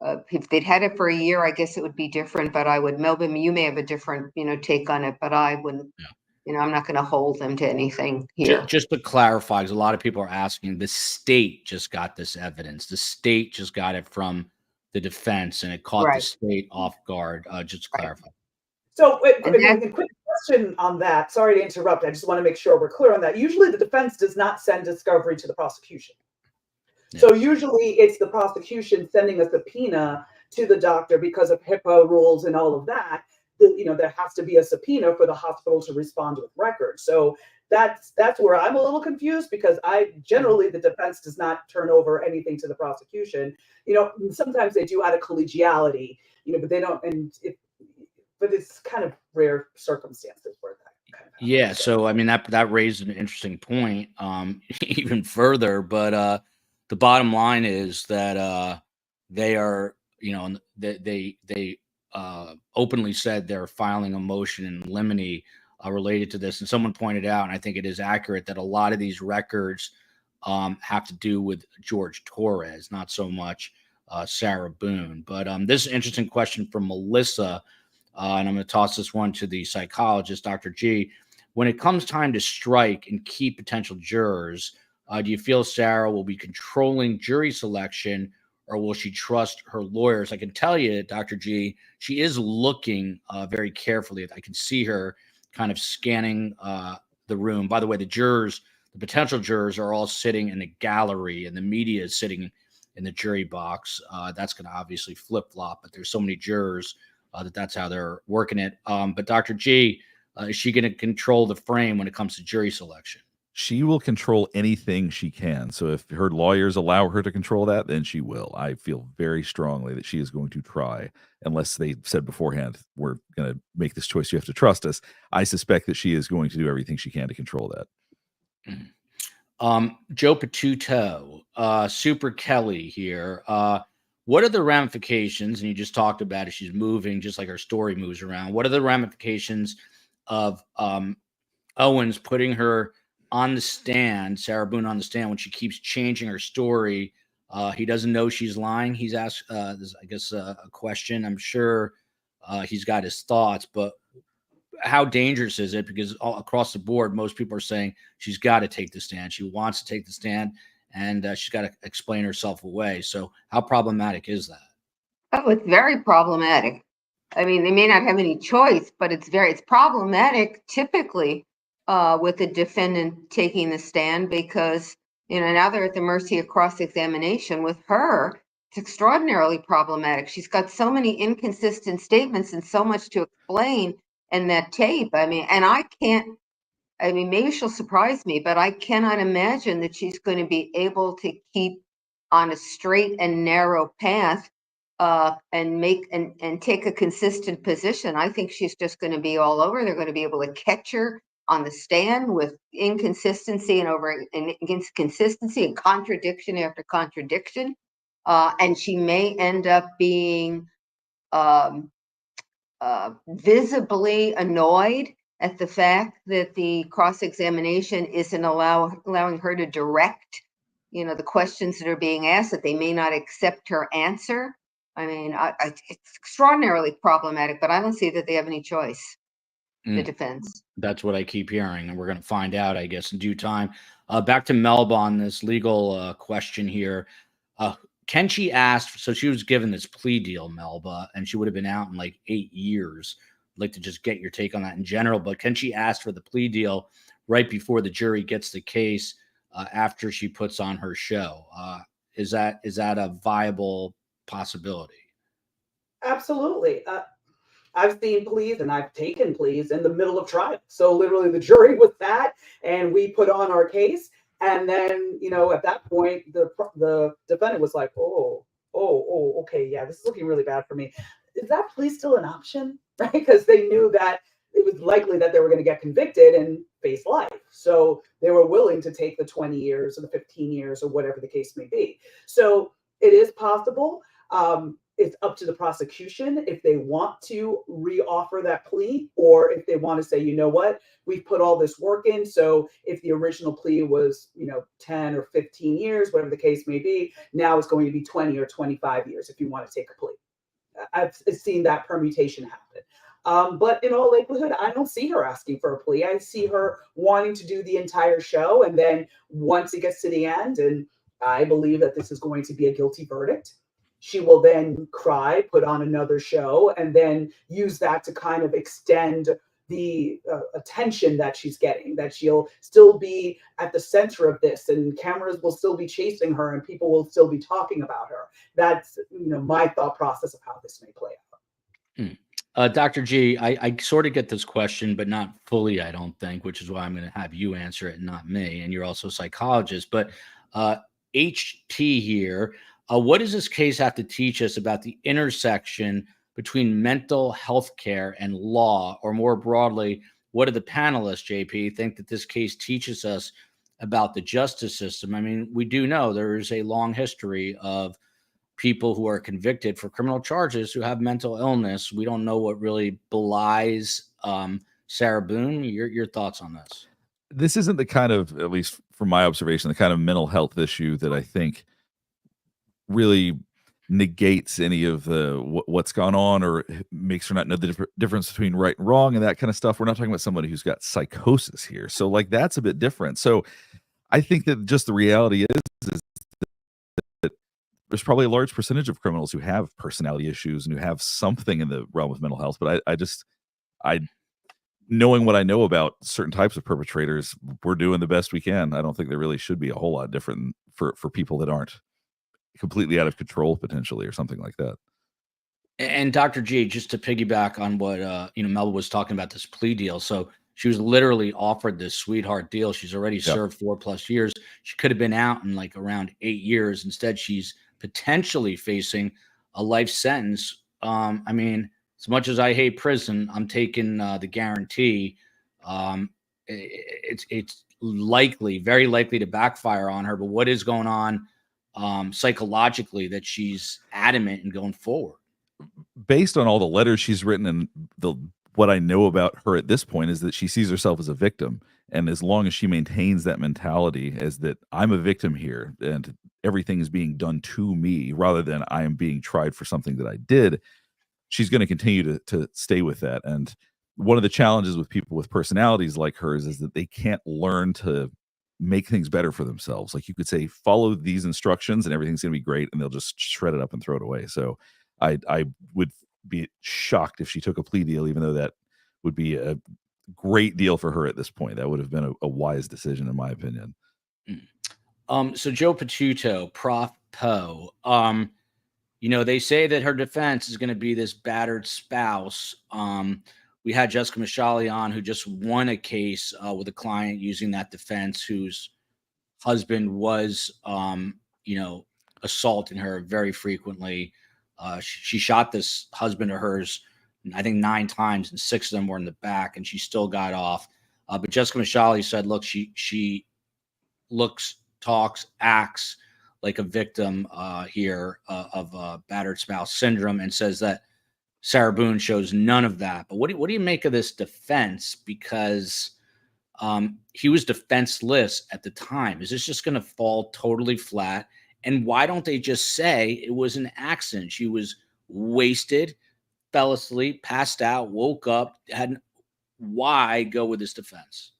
If they'd had it for a year, I guess it would be different, but Melba, you may have a different, take on it, but I wouldn't, I'm not going to hold them to anything here. Just to clarify, because a lot of people are asking, the state just got this evidence. The state just got it from the defense, and it caught the state off guard. Just to clarify. So, a quick question on that. Sorry to interrupt. I just want to make sure we're clear on that. Usually, the defense does not send discovery to the prosecution. Yeah. So usually, it's the prosecution sending a subpoena to the doctor because of HIPAA rules and all of that. There has to be a subpoena for the hospital to respond with records. So that's where I'm a little confused, because the defense does not turn over anything to the prosecution. Sometimes they do out of collegiality, but they don't. But it's kind of rare circumstances where that kind of happens. Yeah. So I mean, that raised an interesting point, even further. But the bottom line is that they are, they openly said they're filing a motion in limine related to this. And someone pointed out, and I think it is accurate, that a lot of these records have to do with George Torres, not so much Sarah Boone. But this is an interesting question from Melissa, and I'm going to toss this one to the psychologist, Dr. G. When it comes time to strike and keep potential jurors, do you feel Sarah will be controlling jury selection, or will she trust her lawyers? I can tell you, Dr. G, she is looking very carefully. I can see her kind of scanning the room. By the way, the potential jurors are all sitting in a gallery, and the media is sitting in the jury box. That's going to obviously flip-flop, but there's so many jurors that's how they're working it. But Dr. G, is she going to control the frame when it comes to jury selection? She will control anything she can. So if her lawyers allow her to control that, then she will. I feel very strongly that she is going to try, unless they said beforehand, we're going to make this choice, you have to trust us. I suspect that she is going to do everything she can to control that. Joe Potuto, Super Kelly here. What are the ramifications, and you just talked about it, she's moving just like her story moves around. What are the ramifications of Owens putting her on the stand, Sarah Boone on the stand, when she keeps changing her story? He doesn't know she's lying. He's asked, I guess, a question. I'm sure he's got his thoughts, but how dangerous is it? Because all across the board, most people are saying she's got to take the stand. She wants to take the stand, and she's got to explain herself away. So how problematic is that? Oh, it's very problematic. I mean, they may not have any choice, but it's problematic typically with the defendant taking the stand, because, now they're at the mercy of cross-examination. With her, it's extraordinarily problematic. She's got so many inconsistent statements and so much to explain in that tape. I mean, and maybe she'll surprise me, but I cannot imagine that she's going to be able to keep on a straight and narrow path and take a consistent position. I think she's just going to be all over. They're going to be able to catch her on the stand with inconsistency and consistency and contradiction after contradiction. And she may end up being visibly annoyed at the fact that the cross-examination isn't allowing her to direct, the questions that are being asked, that they may not accept her answer. I mean, it's extraordinarily problematic, but I don't see that they have any choice, the defense. That's what I keep hearing, and we're going to find out, I guess, in due time. Back to Melba on this legal question here. Can she ask? So she was given this plea deal, Melba, and she would have been out in like 8 years. I'd like to just get your take on that in general, but can she ask for the plea deal right before the jury gets the case after she puts on her show? Is that a viable possibility? Absolutely. I've seen pleas and I've taken pleas in the middle of trial. So literally the jury was that, and we put on our case. And then, at that point, the defendant was like, oh, okay, yeah, this is looking really bad for me. Is that plea still an option? Right? Because they knew that it was likely that they were going to get convicted and face life. So they were willing to take the 20 years or the 15 years or whatever the case may be. So it is possible. it's up to the prosecution if they want to reoffer that plea, or if they want to say, you know what, we've put all this work in. So if the original plea was, 10 or 15 years, whatever the case may be, now it's going to be 20 or 25 years if you want to take a plea. I've seen that permutation happen. But in all likelihood, I don't see her asking for a plea. I see her wanting to do the entire show. And then once it gets to the end, and I believe that this is going to be a guilty verdict, she will then cry, put on another show, and then use that to kind of extend the attention that she's getting, that she'll still be at the center of this, and cameras will still be chasing her, and people will still be talking about her. That's my thought process of how this may play out. Dr. G, I sort of get this question, but not fully, I don't think, which is why I'm going to have you answer it, not me. And you're also a psychologist. But HT here, what does this case have to teach us about the intersection between mental health care and law? Or more broadly, what do the panelists, JP, think that this case teaches us about the justice system? I mean, we do know there is a long history of people who are convicted for criminal charges who have mental illness. We don't know what really belies Sarah Boone. Your thoughts on this? This isn't the kind of, at least from my observation, the kind of mental health issue that I think really negates any of the what's gone on, or makes her not know the difference between right and wrong and that kind of stuff. We're not talking about somebody who's got psychosis here. So like, that's a bit different. So I think that just the reality is that there's probably a large percentage of criminals who have personality issues and who have something in the realm of mental health. But I knowing what I know about certain types of perpetrators, we're doing the best we can. I don't think there really should be a whole lot different for people that aren't completely out of control potentially, or something like that. And Dr. G, just to piggyback on what Melba was talking about, this plea deal. So she was literally offered this sweetheart deal. She's already served 4+ years. She could have been out in like around 8 years. Instead, she's potentially facing a life sentence. I mean, as much as I hate prison, I'm taking the guarantee. It's likely, very likely to backfire on her. But what is going on psychologically that she's adamant in going forward? Based on all the letters she's written and what I know about her at this point, is that she sees herself as a victim. And as long as she maintains that mentality as that I'm a victim here and everything is being done to me rather than I am being tried for something that I did, she's going to continue to stay with that. And one of the challenges with people with personalities like hers is that they can't learn to make things better for themselves. Like, you could say, follow these instructions and everything's going to be great, and they'll just shred it up and throw it away. So I would be shocked if she took a plea deal, even though that would be a great deal for her at this point. That would have been a wise decision, in my opinion. So Joe Potuto, Prof. Poe, they say that her defense is going to be this battered spouse. We had Jessica Mashali on, who just won a case with a client using that defense, whose husband was, assaulting her very frequently. She shot this husband of hers, I think 9 times, and 6 of them were in the back, and she still got off. But Jessica Mashali said, look, she looks, talks, acts like a victim here of battered spouse syndrome, and says that Sarah Boone shows none of that. But what do you make of this defense? Because he was defenseless at the time. Is this just going to fall totally flat? And why don't they just say it was an accident? She was wasted, fell asleep, passed out, woke up. Why go with this defense?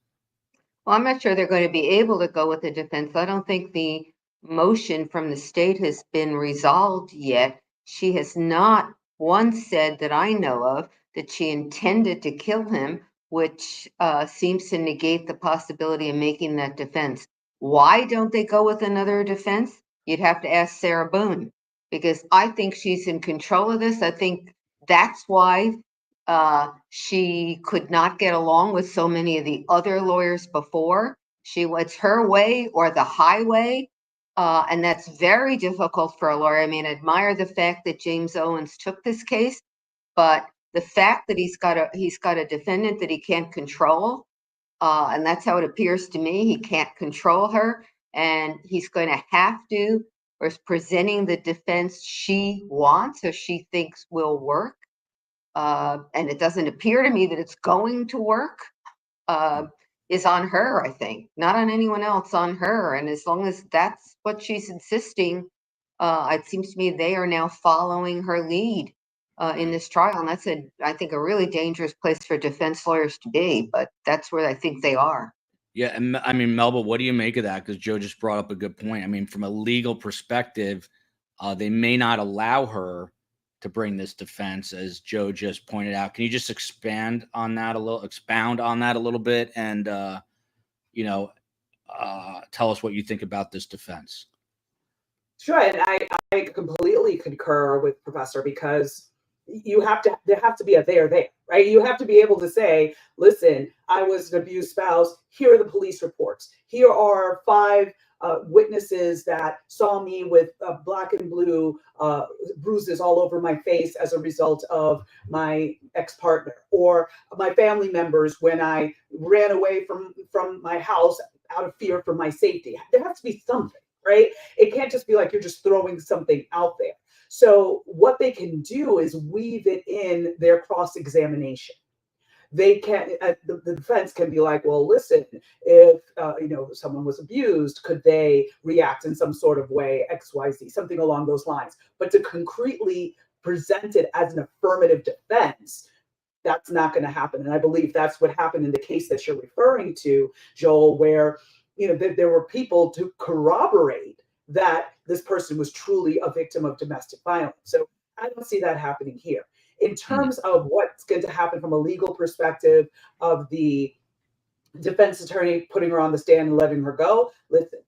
Well, I'm not sure they're going to be able to go with the defense. I don't think the motion from the state has been resolved yet. She has not once said that I know of that she intended to kill him, which seems to negate the possibility of making that defense. Why don't they go with another defense? You'd have to ask Sarah Boone, because I think she's in control of this. I think that's why she could not get along with so many of the other lawyers before. It's her way or the highway. And that's very difficult for a lawyer. I mean, I admire the fact that James Owens took this case, but the fact that he's got a defendant that he can't control, and that's how it appears to me. He can't control her, and he's going to have to or is presenting the defense she wants or she thinks will work. And it doesn't appear to me that it's going to work, is on her, I think, not on anyone else, on her. And as long as that's what she's insisting, it seems to me they are now following her lead in this trial. And that's, I think, a really dangerous place for defense lawyers to be, but that's where I think they are. Yeah, and I mean, Melba, what do you make of that? Because Joe just brought up a good point. I mean, from a legal perspective, they may not allow her to bring this defense, as Joe just pointed out. Can you just expound on that a little bit, and tell us what you think about this defense? Sure, and I completely concur with Professor, because there have to be a there, right? You have to be able to say, listen, I was an abused spouse. Here are the police reports. Here are 5 witnesses that saw me with black and blue bruises all over my face as a result of my ex-partner, or my family members when I ran away from my house out of fear for my safety. There has to be something, right? It can't just be like you're just throwing something out there. So what they can do is weave it in their cross-examination. They can, the defense can be like, well, listen, if someone was abused, could they react in some sort of way, XYZ, something along those lines. But to concretely present it as an affirmative defense, that's not going to happen. And I believe that's what happened in the case that you're referring to, Joel, where there were people to corroborate that this person was truly a victim of domestic violence. So I don't see that happening here. In terms of what's going to happen from a legal perspective of the defense attorney putting her on the stand and letting her go, listen,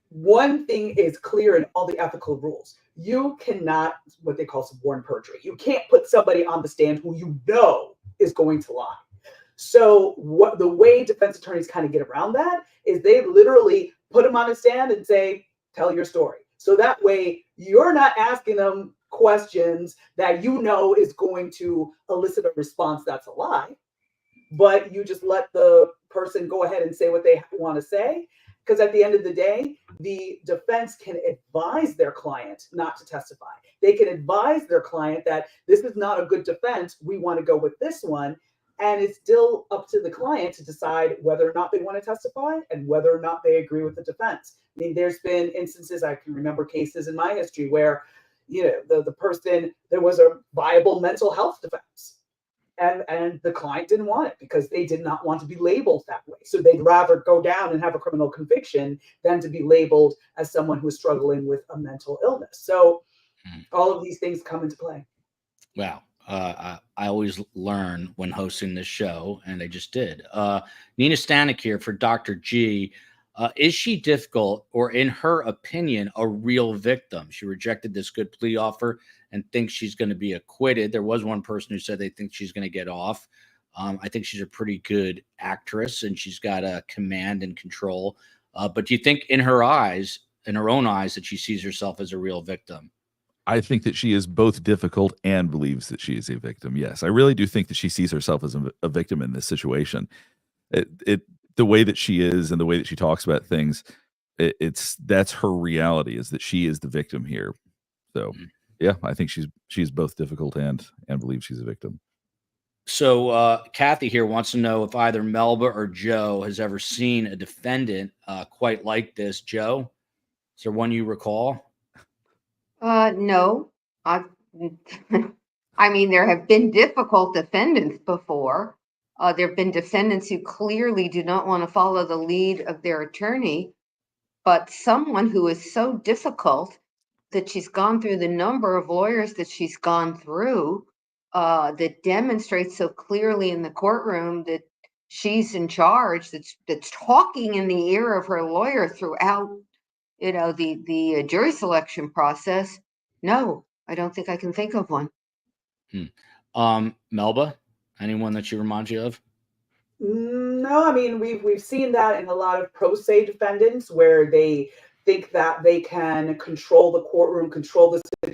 one thing is clear in all the ethical rules. You cannot, what they call suborn perjury. You can't put somebody on the stand who you know is going to lie. So the way defense attorneys kind of get around that is they literally put them on a stand and say, tell your story. So that way you're not asking them questions that you know is going to elicit a response that's a lie, but you just let the person go ahead and say what they want to say. Because at the end of the day, the defense can advise their client not to testify. They can advise their client that this is not a good defense. We want to go with this one. And it's still up to the client to decide whether or not they want to testify and whether or not they agree with the defense. I mean, there's been instances, I can remember cases in my history where, the person, there was a viable mental health defense. And the client didn't want it because they did not want to be labeled that way. So they'd rather go down and have a criminal conviction than to be labeled as someone who's struggling with a mental illness. So all of these things come into play. Wow. I always learn when hosting this show, and I just did. Nina Stanek here for Dr. G. Is she difficult, or in her opinion, a real victim? She rejected this good plea offer and thinks she's going to be acquitted. There was one person who said they think she's going to get off. I think she's a pretty good actress, and she's got a command and control. But do you think in her eyes, in her own eyes, that she sees herself as a real victim? I think that she is both difficult and believes that she is a victim. Yes, I really do think that she sees herself as a victim in this situation. The way that she is and the way that she talks about things, that's her reality, is that she is the victim here. So yeah, I think she's both difficult and believes she's a victim. So Kathy here wants to know if either Melba or Joe has ever seen a defendant quite like this. Joe, is there one you recall? No. I mean, there have been difficult defendants before. There have been defendants who clearly do not want to follow the lead of their attorney, but someone who is so difficult that she's gone through the number of lawyers that she's gone through, that demonstrates so clearly in the courtroom that she's in charge, that's talking in the ear of her lawyer throughout, the jury selection process. No, I don't think I can think of one. Melba, anyone that she reminds you of? No, I mean, we've seen that in a lot of pro se defendants where they think that they can control the courtroom, control the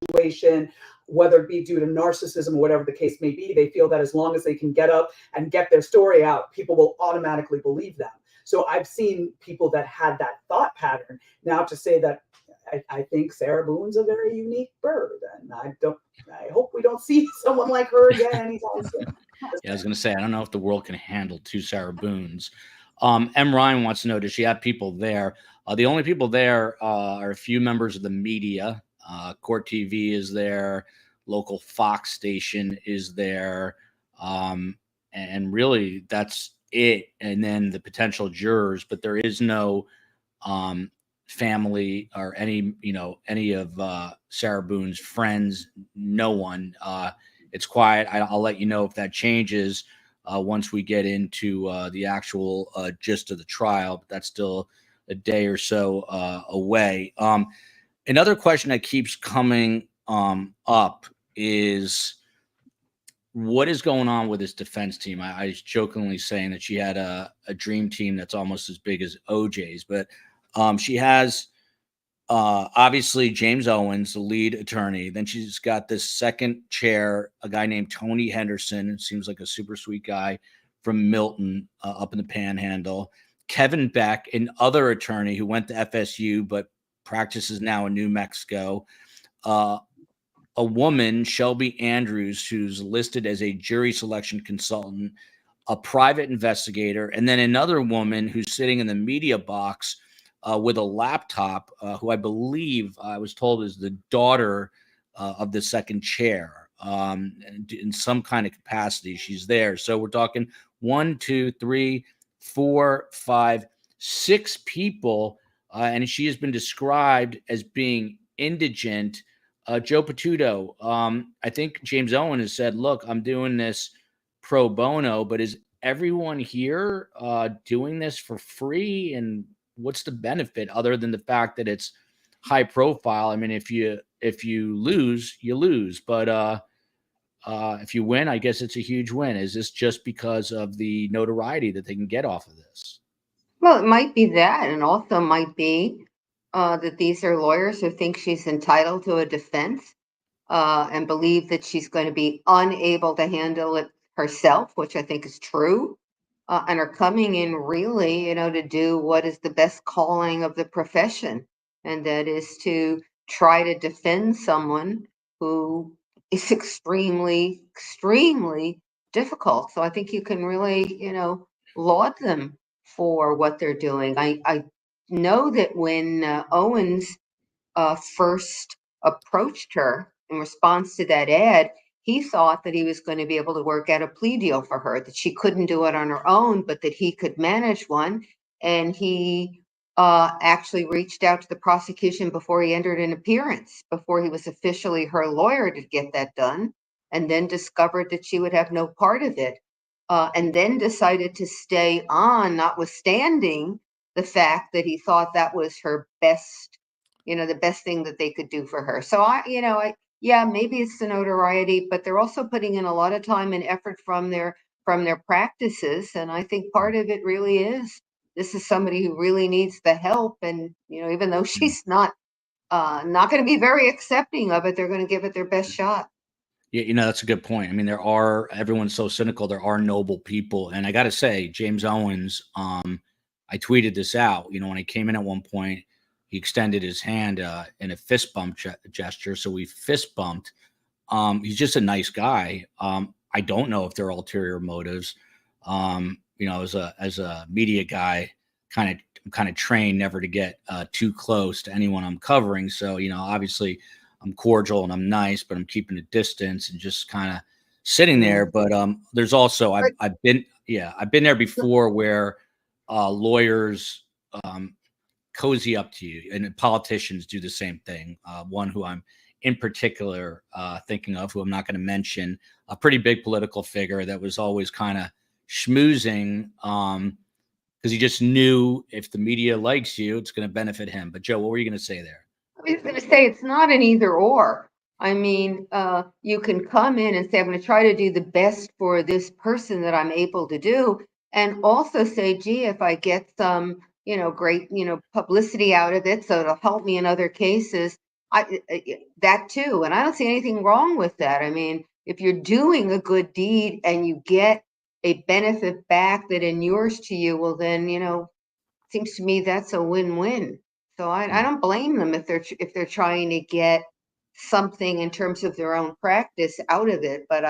situation, whether it be due to narcissism or whatever the case may be. They feel that as long as they can get up and get their story out, people will automatically believe them. So I've seen people that had that thought pattern. Now, to say that I think Sarah Boone's a very unique bird, and I hope we don't see someone like her again anytime soon. Yeah, I was going to say, I don't know if the world can handle two Sarah Boones. M. Ryan wants to know, does she have people there? The only people there are a few members of the media. Court TV is there. Local Fox station is there. And really, that's it. And then the potential jurors, but there is no family or any of Sarah Boone's friends, no one. It's quiet. I'll let you know if that changes once we get into the actual gist of the trial, but that's still a day or so away. Another question that keeps coming up is what is going on with this defense team? I was jokingly saying that she had a dream team that's almost as big as OJ's, but she has obviously James Owens, the lead attorney. Then she's got this second chair, a guy named Tony Henderson. Seems like a super sweet guy from Milton up in the Panhandle. Kevin Beck, an other attorney who went to FSU but practices now in New Mexico. A woman, Shelby Andrews, who's listed as a jury selection consultant, a private investigator, and then another woman who's sitting in the media box with a laptop, who I believe I was told is the daughter of the second chair. In some kind of capacity, she's there. So we're talking 1, 2, 3, 4, 5, 6 people, and she has been described as being indigent. Joe Potuto, I think James Owen has said, look, I'm doing this pro bono, but is everyone here doing this for free? And what's the benefit other than the fact that it's high profile? I mean, if you lose, you lose. But if you win, I guess it's a huge win. Is this just because of the notoriety that they can get off of this? Well, it might be that, and also might be that these are lawyers who think she's entitled to a defense and believe that she's going to be unable to handle it herself, which I think is true, and are coming in really, to do what is the best calling of the profession, and that is to try to defend someone who is extremely, extremely difficult. So I think you can really, laud them for what they're doing. I know that when Owens first approached her in response to that ad, he thought that he was going to be able to work out a plea deal for her, that she couldn't do it on her own, but that he could manage one. And he actually reached out to the prosecution before he entered an appearance, before he was officially her lawyer, to get that done, and then discovered that she would have no part of it. And then decided to stay on, notwithstanding the fact that he thought that was her best, the best thing that they could do for her. So yeah, maybe it's the notoriety, but they're also putting in a lot of time and effort from their practices. And I think part of it really is, this is somebody who really needs the help. And, even though she's not going to be very accepting of it, they're going to give it their best shot. Yeah, that's a good point. I mean, everyone's so cynical. There are noble people. And I got to say, James Owens, I tweeted this out, when he came in at one point, he extended his hand in a fist bump gesture. So we fist bumped. He's just a nice guy. I don't know if there are ulterior motives. As a media guy, kind of trained never to get too close to anyone I'm covering. So, obviously I'm cordial and I'm nice, but I'm keeping a distance and just kind of sitting there. But there's also, I've been there before where lawyers cozy up to you, and politicians do the same thing. One who I'm in particular thinking of, who I'm not going to mention, a pretty big political figure that was always kind of schmoozing because he just knew if the media likes you, it's going to benefit him. But Joe, what were you going to say there? I was going to say it's not an either or. I mean, you can come in and say, I'm going to try to do the best for this person that I'm able to do. And also say, gee, if I get some, great, publicity out of it, so it'll help me in other cases, that too. And I don't see anything wrong with that. I mean, if you're doing a good deed and you get a benefit back that inures to you, well, then, seems to me that's a win-win. So I don't blame them if they're trying to get something in terms of their own practice out of it. But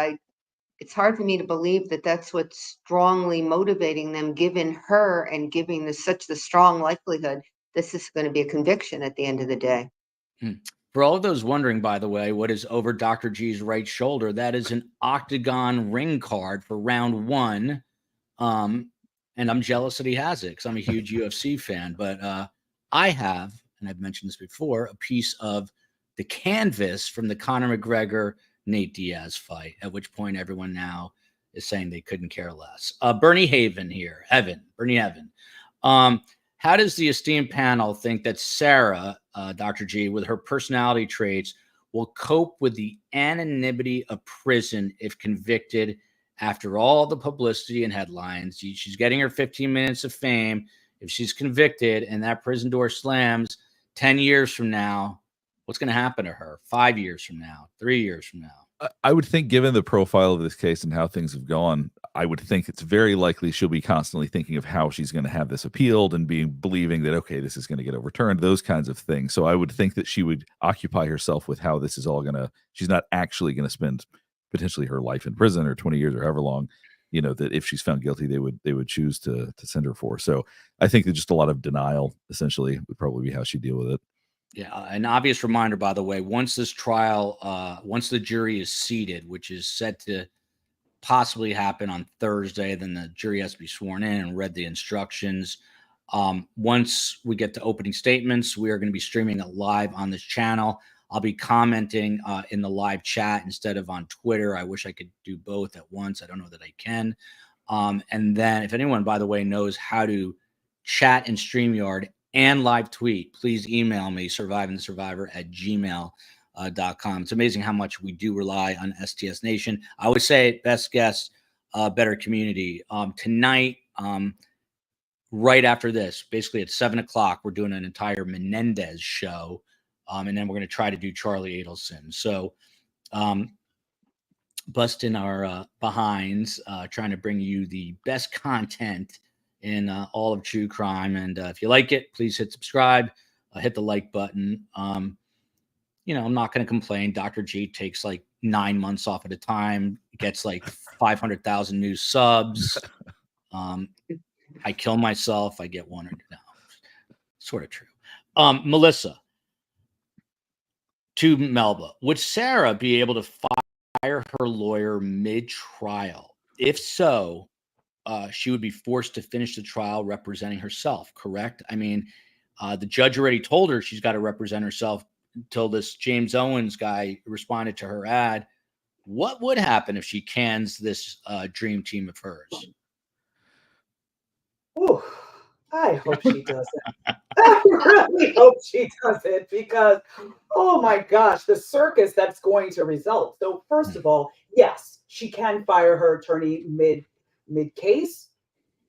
it's hard for me to believe that that's what's strongly motivating them, given her and giving such the strong likelihood this is going to be a conviction at the end of the day. For all of those wondering, by the way, what is over Dr. G's right shoulder? That is an octagon ring card for round 1. And I'm jealous that he has it because I'm a huge UFC fan. But I have, and I've mentioned this before, a piece of the canvas from the Conor McGregor Nate Diaz fight, at which point everyone now is saying they couldn't care less. Bernie Haven here. Bernie Heaven. How does the esteemed panel think that Sarah, Dr. G, with her personality traits, will cope with the anonymity of prison if convicted after all the publicity and headlines? She's getting her 15 minutes of fame. If she's convicted and that prison door slams 10 years from now, what's going to happen to her 5 years from now, 3 years from now? I would think, given the profile of this case and how things have gone, I would think it's very likely she'll be constantly thinking of how she's going to have this appealed and believing that, okay, this is going to get overturned, those kinds of things. So I would think that she would occupy herself with how this is all going to, she's not actually going to spend potentially her life in prison or 20 years or however long, that if she's found guilty, they would choose to send her for. So I think that just a lot of denial essentially would probably be how she deal with it. Yeah, an obvious reminder, by the way, once this trial, once the jury is seated, which is set to possibly happen on Thursday, then the jury has to be sworn in and read the instructions. Once we get to opening statements, we are going to be streaming it live on this channel. I'll be commenting in the live chat instead of on Twitter. I wish I could do both at once. I don't know that I can. And then if anyone, by the way, knows how to chat in StreamYard and live tweet, please email me, survivingthesurvivor@gmail.com. It's amazing how much we do rely on STS Nation. I always say best guest, better community. Tonight, right after this, basically at 7 o'clock, we're doing an entire Menendez show. And then we're going to try to do Charlie Adelson. So busting our behinds, trying to bring you the best content in all of true crime. And if you like it, please hit subscribe, hit the like button. I'm not going to complain. Dr. G takes like 9 months off at a time, gets like 500,000 new subs. I kill myself, I get one or no. Sort of true. Melissa, to Melba, would Sarah be able to fire her lawyer mid-trial? If so, she would be forced to finish the trial representing herself, correct? I mean, the judge already told her she's got to represent herself until this James Owens guy responded to her ad. What would happen if she cans this dream team of hers? Ooh, I hope she doesn't. I really hope she doesn't, because, oh my gosh, the circus that's going to result. So first of all, yes, she can fire her attorney mid-case.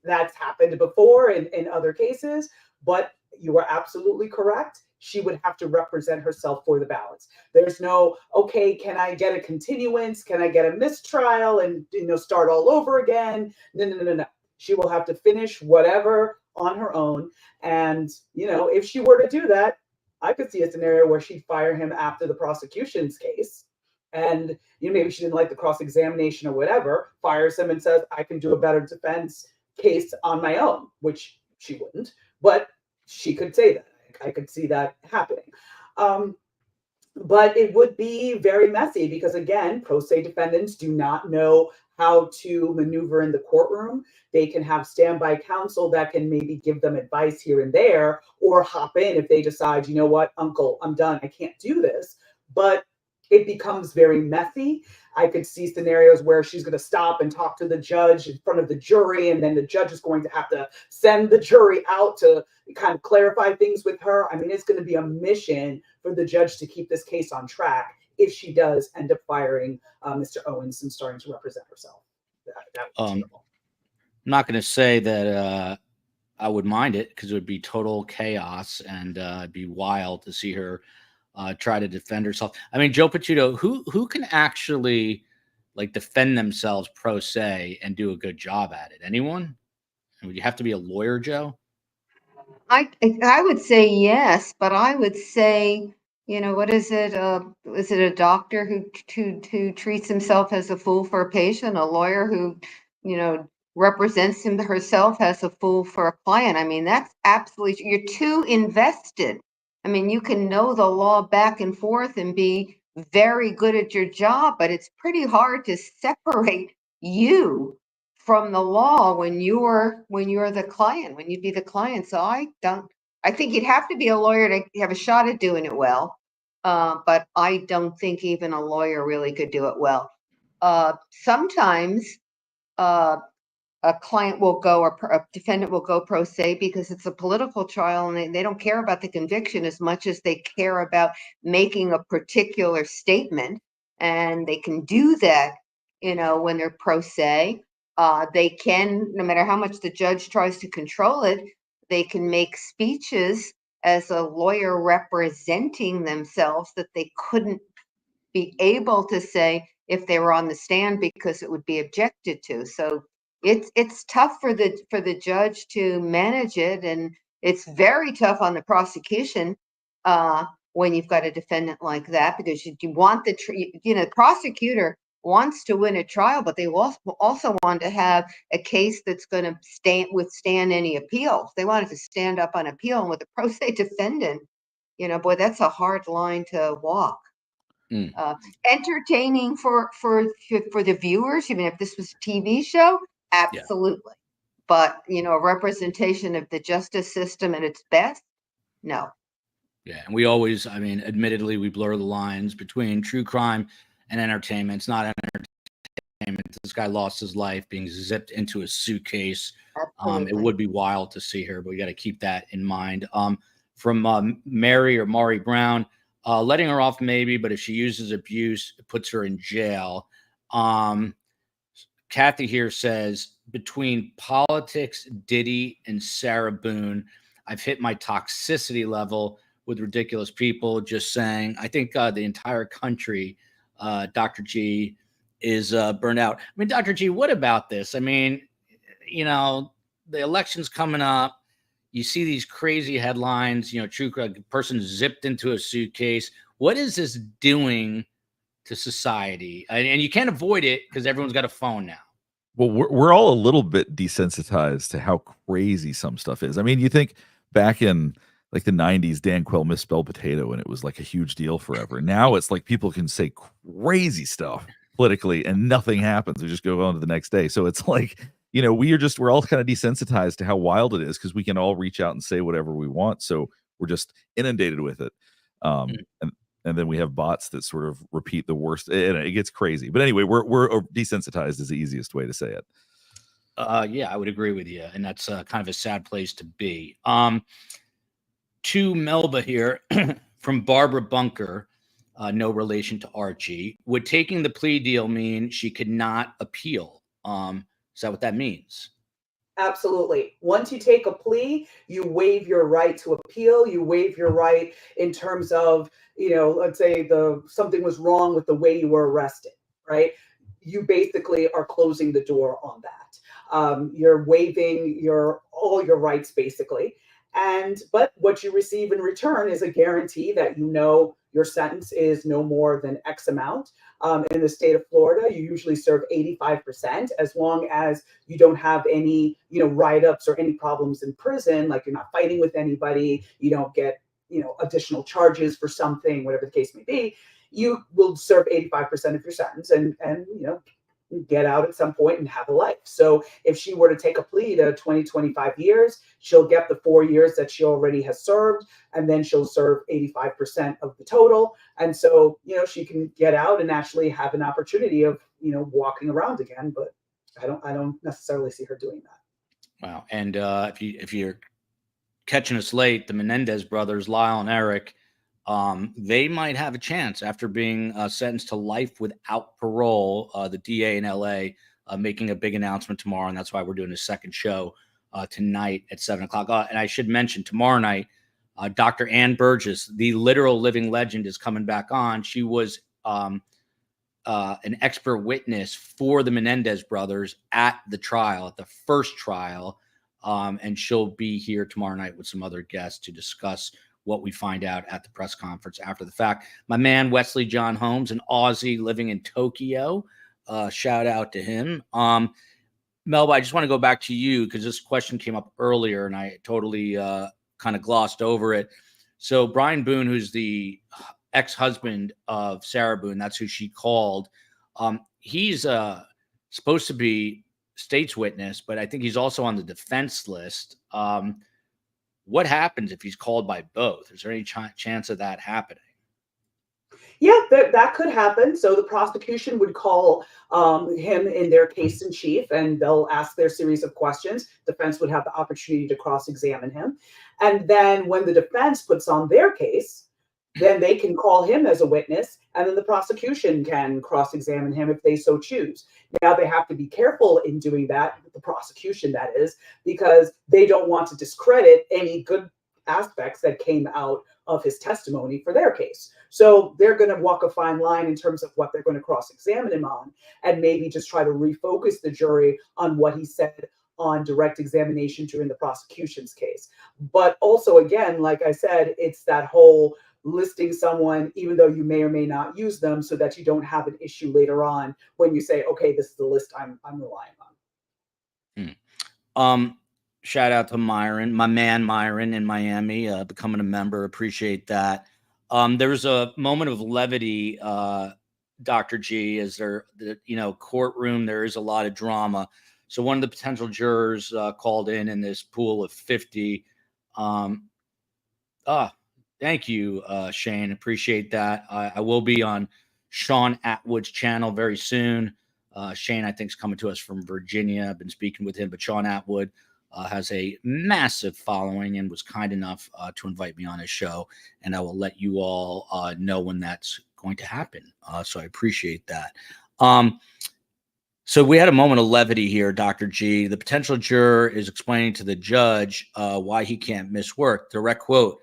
That's happened before in other cases, but you are absolutely correct. She would have to represent herself for the balance. There's no, okay, can I get a continuance? Can I get a mistrial and start all over again? No. She will have to finish whatever on her own. And, if she were to do that, I could see a scenario where she'd fire him after the prosecution's case. And, maybe she didn't like the cross-examination or whatever, fires him and says, I can do a better defense case on my own, which she wouldn't, but she could say that. I could see that happening. But it would be very messy because, again, pro se defendants do not know how to maneuver in the courtroom. They can have standby counsel that can maybe give them advice here and there, or hop in if they decide, you know what, uncle, I'm done. I can't do this. But it becomes very messy. I could see scenarios where she's going to stop and talk to the judge in front of the jury, and then the judge is going to have to send the jury out to kind of clarify things with her. I mean, it's going to be a mission for the judge to keep this case on track if she does end up firing Mr. Owens and starting to represent herself. That would be terrible. I'm not going to say that I would mind it, because it would be total chaos, and it'd be wild to see her try to defend herself. I mean, Joe Potuto, who can actually defend themselves pro se and do a good job at it? Anyone? Would you have to be a lawyer, Joe? I would say yes, but I would say, what is it? Is it a doctor who treats himself as a fool for a patient, a lawyer who, represents him herself as a fool for a client? I mean, that's absolutely, you're too invested. I mean, you can know the law back and forth and be very good at your job, but it's pretty hard to separate you from the law when you're the client, when you be the client. So I think you'd have to be a lawyer to have a shot at doing it well. But I don't think even a lawyer really could do it well. Sometimes uh, a client will go, or a defendant will go pro se because it's a political trial, and they don't care about the conviction as much as they care about making a particular statement. And they can do that, when they're pro se. They can, no matter how much the judge tries to control it, they can make speeches as a lawyer representing themselves that they couldn't be able to say if they were on the stand because it would be objected to. So it's tough for the judge to manage it, and it's very tough on the prosecution when you've got a defendant like that, because you want the prosecutor wants to win a trial, but they also want to have a case that's going to withstand any appeals. They want it to stand up on appeal, and with a pro se defendant, boy, that's a hard line to walk. Entertaining for the viewers. I mean, if this was a TV show, absolutely. But a representation of the justice system at its best, no. Yeah, and we always, I mean, admittedly, we blur the lines between true crime and entertainment. It's not entertainment. This guy lost his life being zipped into a suitcase. It would be wild to see her, but we got to keep that in mind. From Maury Brown. Letting her off maybe, but if she uses abuse, it puts her in jail. Kathy here says, between politics, Diddy, and Sarah Boone, I've hit my toxicity level with ridiculous people. Just saying, I think the entire country, Dr. G, is burned out. I mean, Dr. G, what about this? I mean, the election's coming up. You see these crazy headlines, true person zipped into a suitcase. What is this doing to society? And you can't avoid it because everyone's got a phone now. Well, we're all a little bit desensitized to how crazy some stuff is. I mean, you think back in like the 90s, Dan Quayle misspelled potato and it was like a huge deal forever. Now it's like people can say crazy stuff politically and nothing happens. We just go on to the next day. So it's like, we're all kind of desensitized to how wild it is because we can all reach out and say whatever we want. So we're just inundated with it. And then we have bots that sort of repeat the worst, and it gets crazy. But anyway, we're desensitized is the easiest way to say it. Yeah, I would agree with you. And that's kind of a sad place to be. To Melba here from Barbara Bunker, no relation to Archie. Would taking the plea deal mean she could not appeal? Is that what that means? Absolutely. Once you take a plea, you waive your right to appeal. You waive your right in terms of, let's say something was wrong with the way you were arrested, right? You basically are closing the door on that. You're waiving all your rights basically. But what you receive in return is a guarantee that your sentence is no more than X amount. In the state of Florida, you usually serve 85%, as long as you don't have any, write-ups or any problems in prison, like you're not fighting with anybody, you don't get, additional charges for something, whatever the case may be. You will serve 85% of your sentence and get out at some point and have a life. So if she were to take a plea to 20, 25 years, she'll get the 4 years that she already has served, and then she'll serve 85% of the total. And so, she can get out and actually have an opportunity of, walking around again. But I don't necessarily see her doing that. Wow. And if you're catching us late, the Menendez brothers, Lyle and Eric, they might have a chance after being sentenced to life without parole. The DA in LA making a big announcement tomorrow, and that's why we're doing a second show tonight at 7:00. And I should mention tomorrow night, Dr. Ann Burgess, the literal living legend, is coming back on. She was an expert witness for the Menendez brothers at the trial, at the first trial. and she'll be here tomorrow night with some other guests to discuss what we find out at the press conference after the fact. My man, Wesley John Holmes, an Aussie living in Tokyo. Shout out to him. Melba, I just want to go back to you because this question came up earlier and I totally kind of glossed over it. So Brian Boone, who's the ex-husband of Sarah Boone, that's who she called. He's supposed to be state's witness, but I think he's also on the defense list. What happens if he's called by both? Is there any chance of that happening? Yeah, that could happen. So the prosecution would call him in their case in chief, and they'll ask their series of questions. Defense would have the opportunity to cross-examine him. And then when the defense puts on their case, then they can call him as a witness, and then the prosecution can cross-examine him if they so choose. Now, they have to be careful in doing that, the prosecution that is, because they don't want to discredit any good aspects that came out of his testimony for their case. So they're going to walk a fine line in terms of what they're going to cross-examine him on, and maybe just try to refocus the jury on what he said on direct examination during the prosecution's case. But also, again, like I said, it's that whole listing someone, even though you may or may not use them, so that you don't have an issue later on when you say, okay, this is the list I'm relying on. Shout out to Myron, my man Myron in Miami, becoming a member. Appreciate that. There was a moment of levity, Dr. G, as the courtroom, there is a lot of drama. So one of the potential jurors called in this pool of 50. Thank you, Shane. Appreciate that. I will be on Sean Atwood's channel very soon. Shane, I think, is coming to us from Virginia. I've been speaking with him, but Sean Atwood has a massive following and was kind enough to invite me on his show. And I will let you all know when that's going to happen. So I appreciate that. So we had a moment of levity here, Dr. G. The potential juror is explaining to the judge why he can't miss work. Direct quote,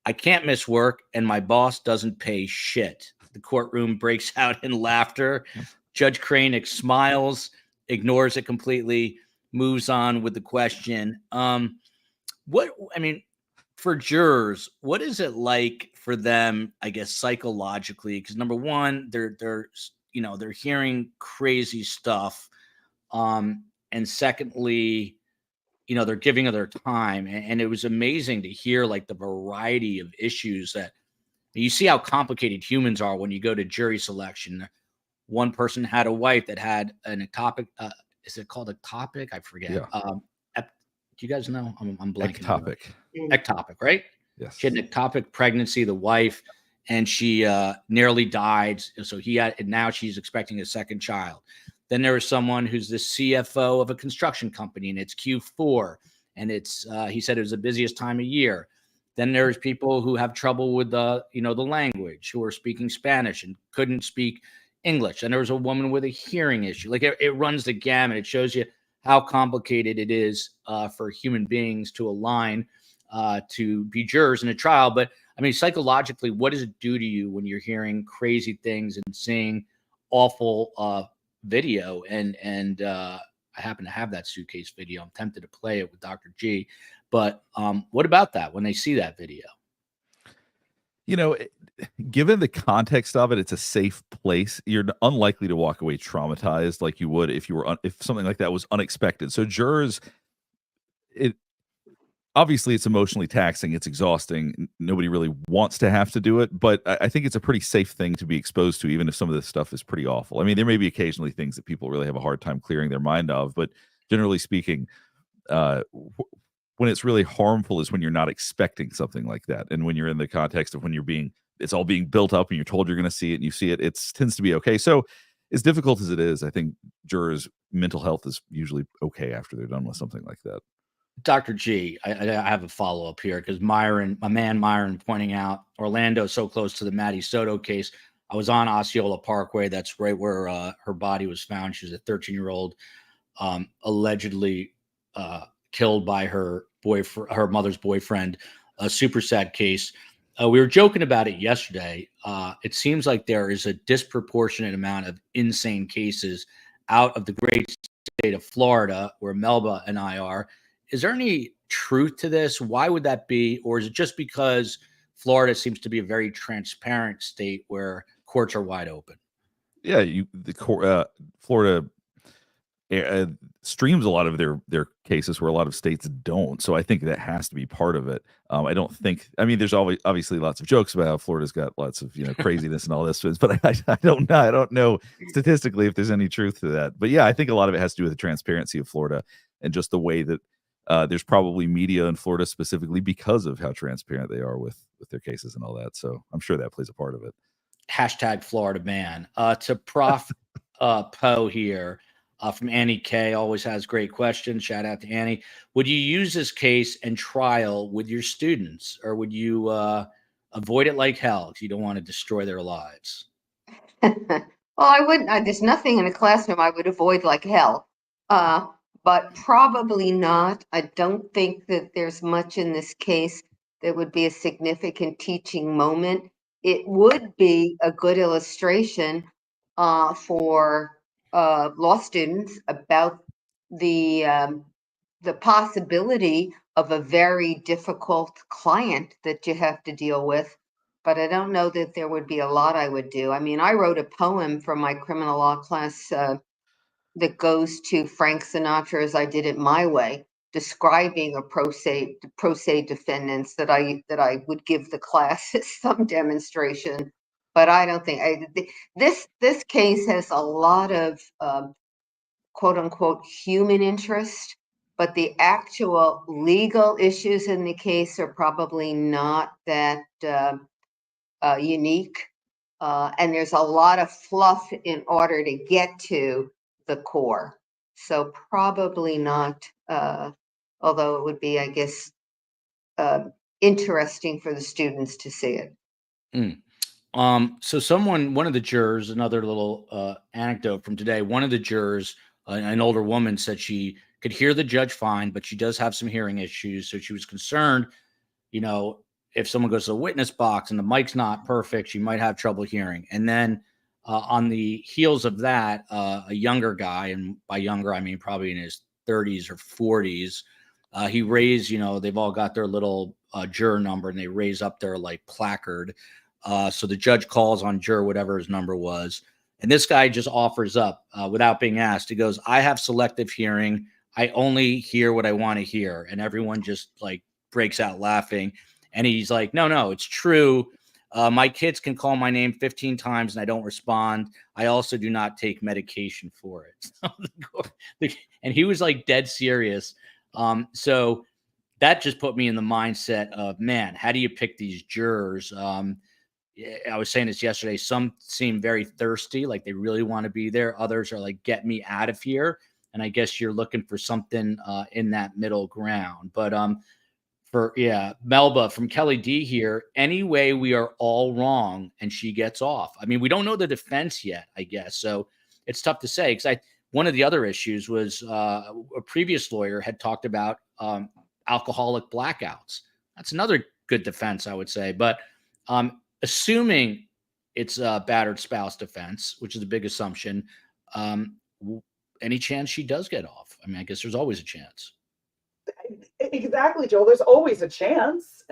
"I can't miss work and my boss doesn't pay shit." The courtroom breaks out in laughter. Judge Kranick smiles, ignores it completely, moves on with the question. For jurors, what is it like for them, I guess, psychologically? Because number one, they're hearing crazy stuff. And secondly, they're giving of their time. And it was amazing to hear like the variety of issues that you see how complicated humans are when you go to jury selection. One person had a wife that had an ectopic, is it called ectopic? I forget. Yeah. Do you guys know? I'm blanking. Ectopic, right? Yes. She had an ectopic pregnancy, the wife, and she nearly died. So now she's expecting a second child. Then there was someone who's the CFO of a construction company, and it's Q4, and he said it was the busiest time of year. Then there's people who have trouble with the language, who are speaking Spanish and couldn't speak English. And there was a woman with a hearing issue. Like it runs the gamut. It shows you how complicated it is for human beings to align to be jurors in a trial. But I mean, psychologically, what does it do to you when you're hearing crazy things and seeing awful video? And I happen to have that suitcase video. I'm tempted to play it with Dr. G. But what about that when they see that video? Given the context of it, it's a safe place. You're unlikely to walk away traumatized like you would if if something like that was unexpected. So jurors, obviously it's emotionally taxing. It's exhausting. Nobody really wants to have to do it, but I think it's a pretty safe thing to be exposed to, even if some of this stuff is pretty awful. I mean, there may be occasionally things that people really have a hard time clearing their mind of, but generally speaking, when it's really harmful is when you're not expecting something like that. And when you're in the context of when it's all being built up and you're told you're going to see it and you see it, it tends to be okay. So as difficult as it is, I think jurors' mental health is usually okay after they're done with something like that. Dr. G, I have a follow-up here because my man Myron pointing out Orlando so close to the Maddie Soto case. I was on Osceola Parkway. That's right where her body was found. She was a 13-year-old, allegedly killed by her mother's boyfriend. A super sad case. We were joking about it yesterday. It seems like there is a disproportionate amount of insane cases out of the great state of Florida, where Melba and I are, is there any truth to this? Why would that be? Or is it just because Florida seems to be a very transparent state where courts are wide open? Yeah, Florida streams a lot of their cases where a lot of states don't. So I think that has to be part of it. I don't think. I mean, there's always obviously lots of jokes about how Florida's got lots of craziness and all this, but I don't know. I don't know statistically if there's any truth to that. But yeah, I think a lot of it has to do with the transparency of Florida and just the way that there's probably media in Florida specifically because of how transparent they are with their cases and all that. So I'm sure that plays a part of it. Hashtag Florida man. To Prof. Poe here. From Annie K, always has great questions. Shout out to Annie. Would you use this case and trial with your students, or would you avoid it like hell if you don't want to destroy their lives? Well, I wouldn't. There's nothing in a classroom I would avoid like hell, but probably not. I don't think that there's much in this case that would be a significant teaching moment. It would be a good illustration for law students about the possibility of a very difficult client that you have to deal with. But I don't know that there would be a lot I would do. I mean, I wrote a poem for my criminal law class that goes to Frank Sinatra's "I Did It My Way," describing a pro se defendants that I would give the class as some demonstration. But I don't think this case has a lot of quote unquote human interest, but the actual legal issues in the case are probably not that unique. And there's a lot of fluff in order to get to the core. So probably not, although it would be, I guess, interesting for the students to see it. So one of the jurors, another little anecdote from today, one of the jurors, an older woman, said she could hear the judge fine, but she does have some hearing issues. So she was concerned, if someone goes to the witness box and the mic's not perfect, she might have trouble hearing. And then on the heels of that, a younger guy, and by younger, I mean probably in his 30s or 40s, he raised, they've all got their little juror number, and they raise up their like placard. So the judge calls on juror, whatever his number was. And this guy just offers up without being asked. He goes, "I have selective hearing. I only hear what I want to hear." And everyone just like breaks out laughing. And he's like, no, it's true. My kids can call my name 15 times and I don't respond. I also do not take medication for it. And he was like dead serious. So that just put me in the mindset of, man, how do you pick these jurors? I was saying this yesterday. Some seem very thirsty, like they really want to be there. Others are like, get me out of here. And I guess you're looking for something in that middle ground. But Melba from Kelly D here. Anyway, we are all wrong, and she gets off. I mean, we don't know the defense yet, I guess. So it's tough to say. Because one of the other issues was a previous lawyer had talked about alcoholic blackouts. That's another good defense, I would say. But assuming it's a battered spouse defense, which is a big assumption, any chance she does get off? I mean, I guess there's always a chance. Exactly, Joel. There's always a chance.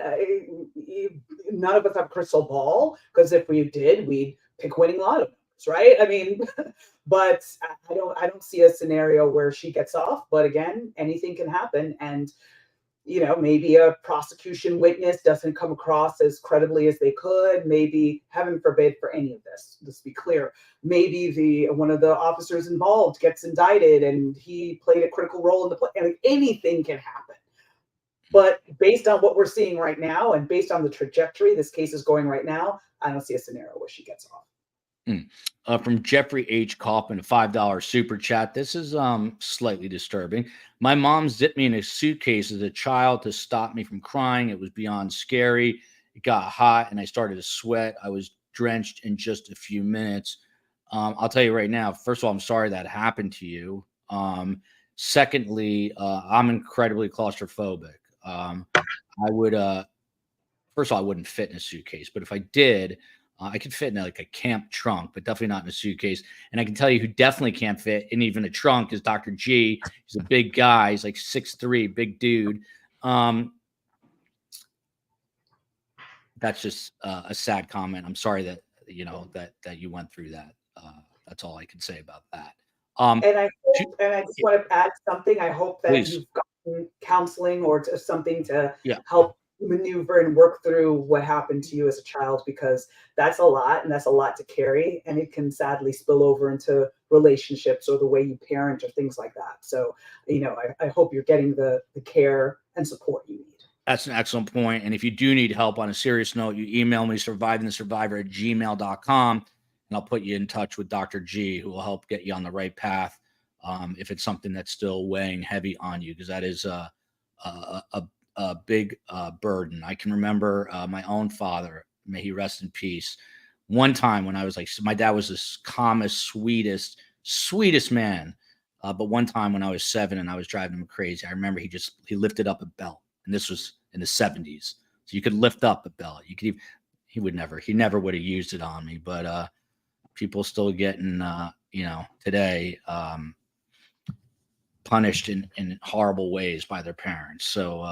None of us have a crystal ball, because if we did, we'd pick winning lotto numbers, right? I mean, but I don't see a scenario where she gets off. But again, anything can happen, and maybe a prosecution witness doesn't come across as credibly as they could. Maybe, heaven forbid for any of this, let's be clear, maybe one of the officers involved gets indicted and he played a critical role in the play. I mean, anything can happen. But based on what we're seeing right now, and based on the trajectory this case is going right now, I don't see a scenario where she gets off. From Jeffrey H. Kaufman, a $5 super chat. This is slightly disturbing. My mom zipped me in a suitcase as a child to stop me from crying. It was beyond scary. It got hot and I started to sweat. I was drenched in just a few minutes. I'll tell you right now, first of all, I'm sorry that happened to you. Secondly, I'm incredibly claustrophobic. I would, first of all, I wouldn't fit in a suitcase, but if I did, I could fit in like a camp trunk, but definitely not in a suitcase. And I can tell you who definitely can't fit in even a trunk is Dr. G. He's a big guy. He's like 6'3", big dude. That's just a sad comment. I'm sorry that, that you went through that. That's all I can say about that. And I just want to add something. I hope that Please. you've gotten counseling or something to Yeah. help maneuver and work through what happened to you as a child, because that's a lot, and that's a lot to carry, and it can sadly spill over into relationships or the way you parent or things like that. So, I hope you're getting the care and support you need. That's an excellent point. And if you do need help on a serious note, you email me survivingthesurvivor@gmail.com, and I'll put you in touch with Dr. G, who will help get you on the right path if it's something that's still weighing heavy on you, because that is a big burden. I can remember my own father, may he rest in peace. One time when I was like, my dad was this calmest, sweetest man. But one time when I was 7 and I was driving him crazy, I remember he lifted up a belt, and this was in the 70s. So you could lift up a belt. You could even, he never would have used it on me, but people still getting, today, punished in horrible ways by their parents. So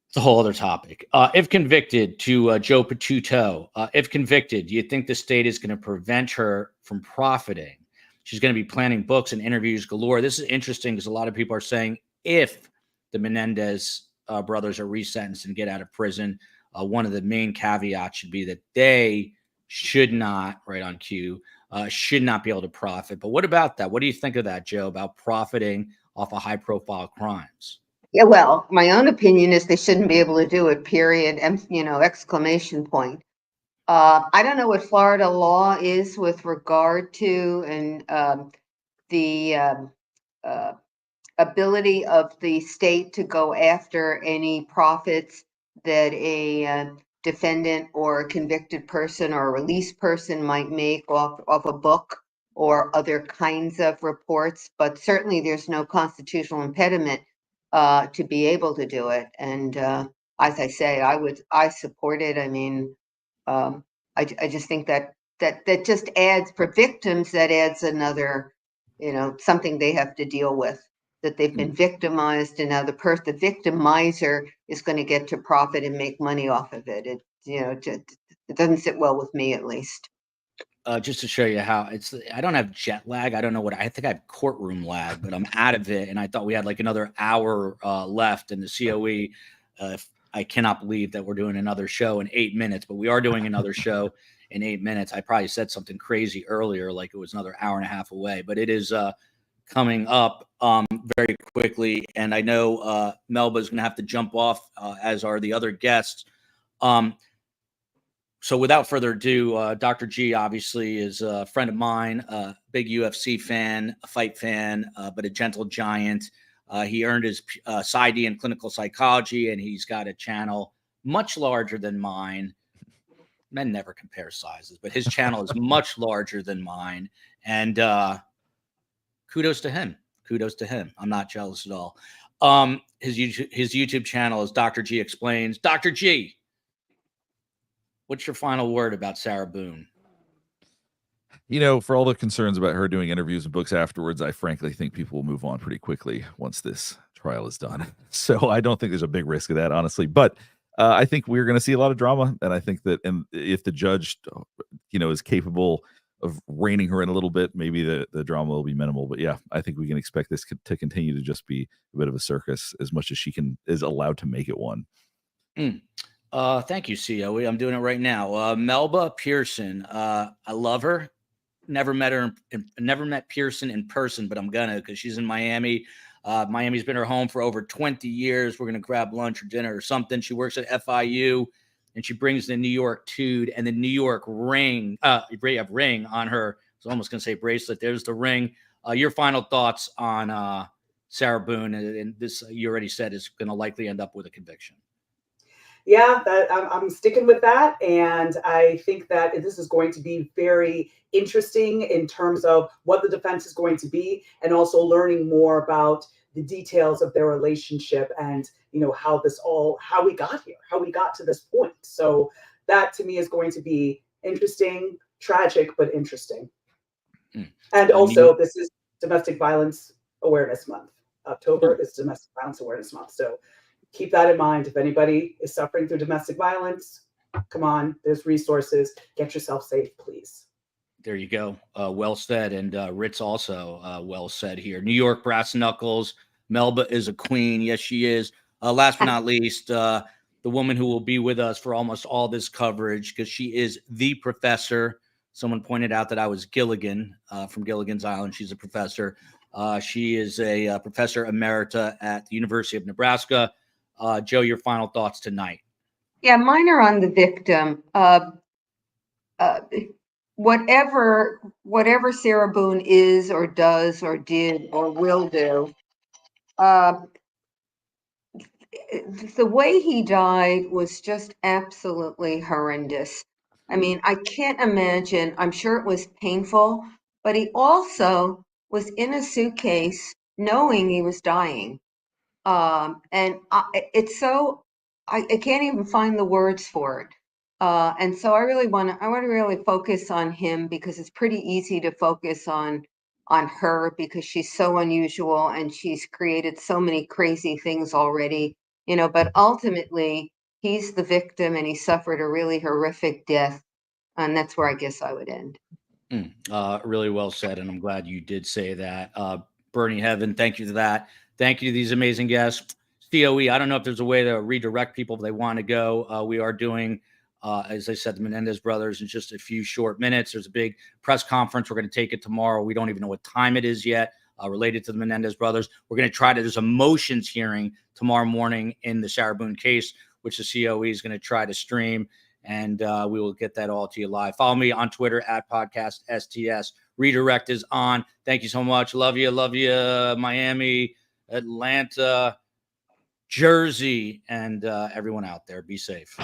it's a whole other topic. If convicted, to Joe Potuto, if convicted, do you think the state is going to prevent her from profiting? She's going to be planning books and interviews galore. This is interesting because a lot of people are saying if the Menendez brothers are resentenced and get out of prison, one of the main caveats should be that they should not, right on cue, should not be able to profit. But what about that? What do you think of that, Joe, about profiting off of high-profile crimes? Yeah, well, my own opinion is they shouldn't be able to do it, period, exclamation point. I don't know what Florida law is with regard to the ability of the state to go after any profits that a defendant or a convicted person or a released person might make off a book or other kinds of reports. But certainly there's no constitutional impediment to be able to do it. And as I say, I support it. I mean, I just think that just adds, for victims, that adds another, something they have to deal with, that they've been victimized, and now the victimizer is going to get to profit and make money off of it. It doesn't sit well with me, at least. Just to show you how I don't have jet lag. I don't know I think I have courtroom lag, but I'm out of it. And I thought we had like another hour left in the COE. I cannot believe that we're doing another show in 8 minutes, but we are doing another show in 8 minutes. I probably said something crazy earlier, like it was another hour and a half away, but it is coming up very quickly. And I know Melba is going to have to jump off, as are the other guests. So without further ado, Dr. G obviously is a friend of mine, a big UFC fan, a fight fan, but a gentle giant. He earned his PsyD in clinical psychology, and he's got a channel much larger than mine. Men never compare sizes, but his channel is much larger than mine. And kudos to him. Kudos to him. I'm not jealous at all. His YouTube channel is Dr. G Explains. Dr. G, what's your final word about Sarah Boone? For all the concerns about her doing interviews and books afterwards, I frankly think people will move on pretty quickly once this trial is done. So I don't think there's a big risk of that, honestly. But I think we're going to see a lot of drama. And I think that if the judge, is capable of reining her in a little bit, maybe the drama will be minimal. But yeah, I think we can expect this to continue to just be a bit of a circus as much as she is allowed to make it one. Thank you, COE. I'm doing it right now. Melba Pearson. I love her. Never met Pearson in person, but I'm gonna, because she's in Miami. Miami's been her home for over 20 years. We're gonna grab lunch or dinner or something. She works at FIU, and she brings the New York Tude and the New York ring. Ring on her. I was almost gonna say bracelet. There's the ring. Your final thoughts on Sarah Boone, and this you already said is gonna likely end up with a conviction. Yeah, I'm sticking with that. And I think that this is going to be very interesting in terms of what the defense is going to be, and also learning more about the details of their relationship and, how we got here, how we got to this point. So that to me is going to be interesting, tragic, but interesting. Mm. And also, this is Domestic Violence Awareness Month. October is Domestic Violence Awareness Month. So keep that in mind. If anybody is suffering through domestic violence, come on, there's resources. Get yourself safe, please. There you go. Well said. And Ritz also well said here. New York brass knuckles. Melba is a queen. Yes, she is. Last but not least, the woman who will be with us for almost all this coverage, because she is the professor. Someone pointed out that I was Gilligan from Gilligan's Island. She's a professor. She is a professor emerita at the University of Nebraska. Joe, your final thoughts tonight. Yeah, mine are on the victim. Whatever Sarah Boone is or does or did or will do, the way he died was just absolutely horrendous. I mean, I can't imagine. I'm sure it was painful, but he also was in a suitcase knowing he was dying. It's so, I can't even find the words for it. And so I want to really focus on him, because it's pretty easy to focus on her because she's so unusual and she's created so many crazy things already, but ultimately he's the victim and he suffered a really horrific death. And that's where I guess I would end. Really well said. And I'm glad you did say that. Bernie Heaven, thank you for that. Thank you to these amazing guests. COE, I don't know if there's a way to redirect people if they want to go. We are doing, as I said, the Menendez brothers in just a few short minutes. There's a big press conference. We're going to take it tomorrow. We don't even know what time it is yet, related to the Menendez brothers. We're going to try to, there's a motions hearing tomorrow morning in the Sarah Boone case, which the COE is going to try to stream. And we will get that all to you live. Follow me on Twitter at podcast STS. Redirect is on. Thank you so much. Love you. Love you, Miami, Atlanta, Jersey, and everyone out there. Be safe.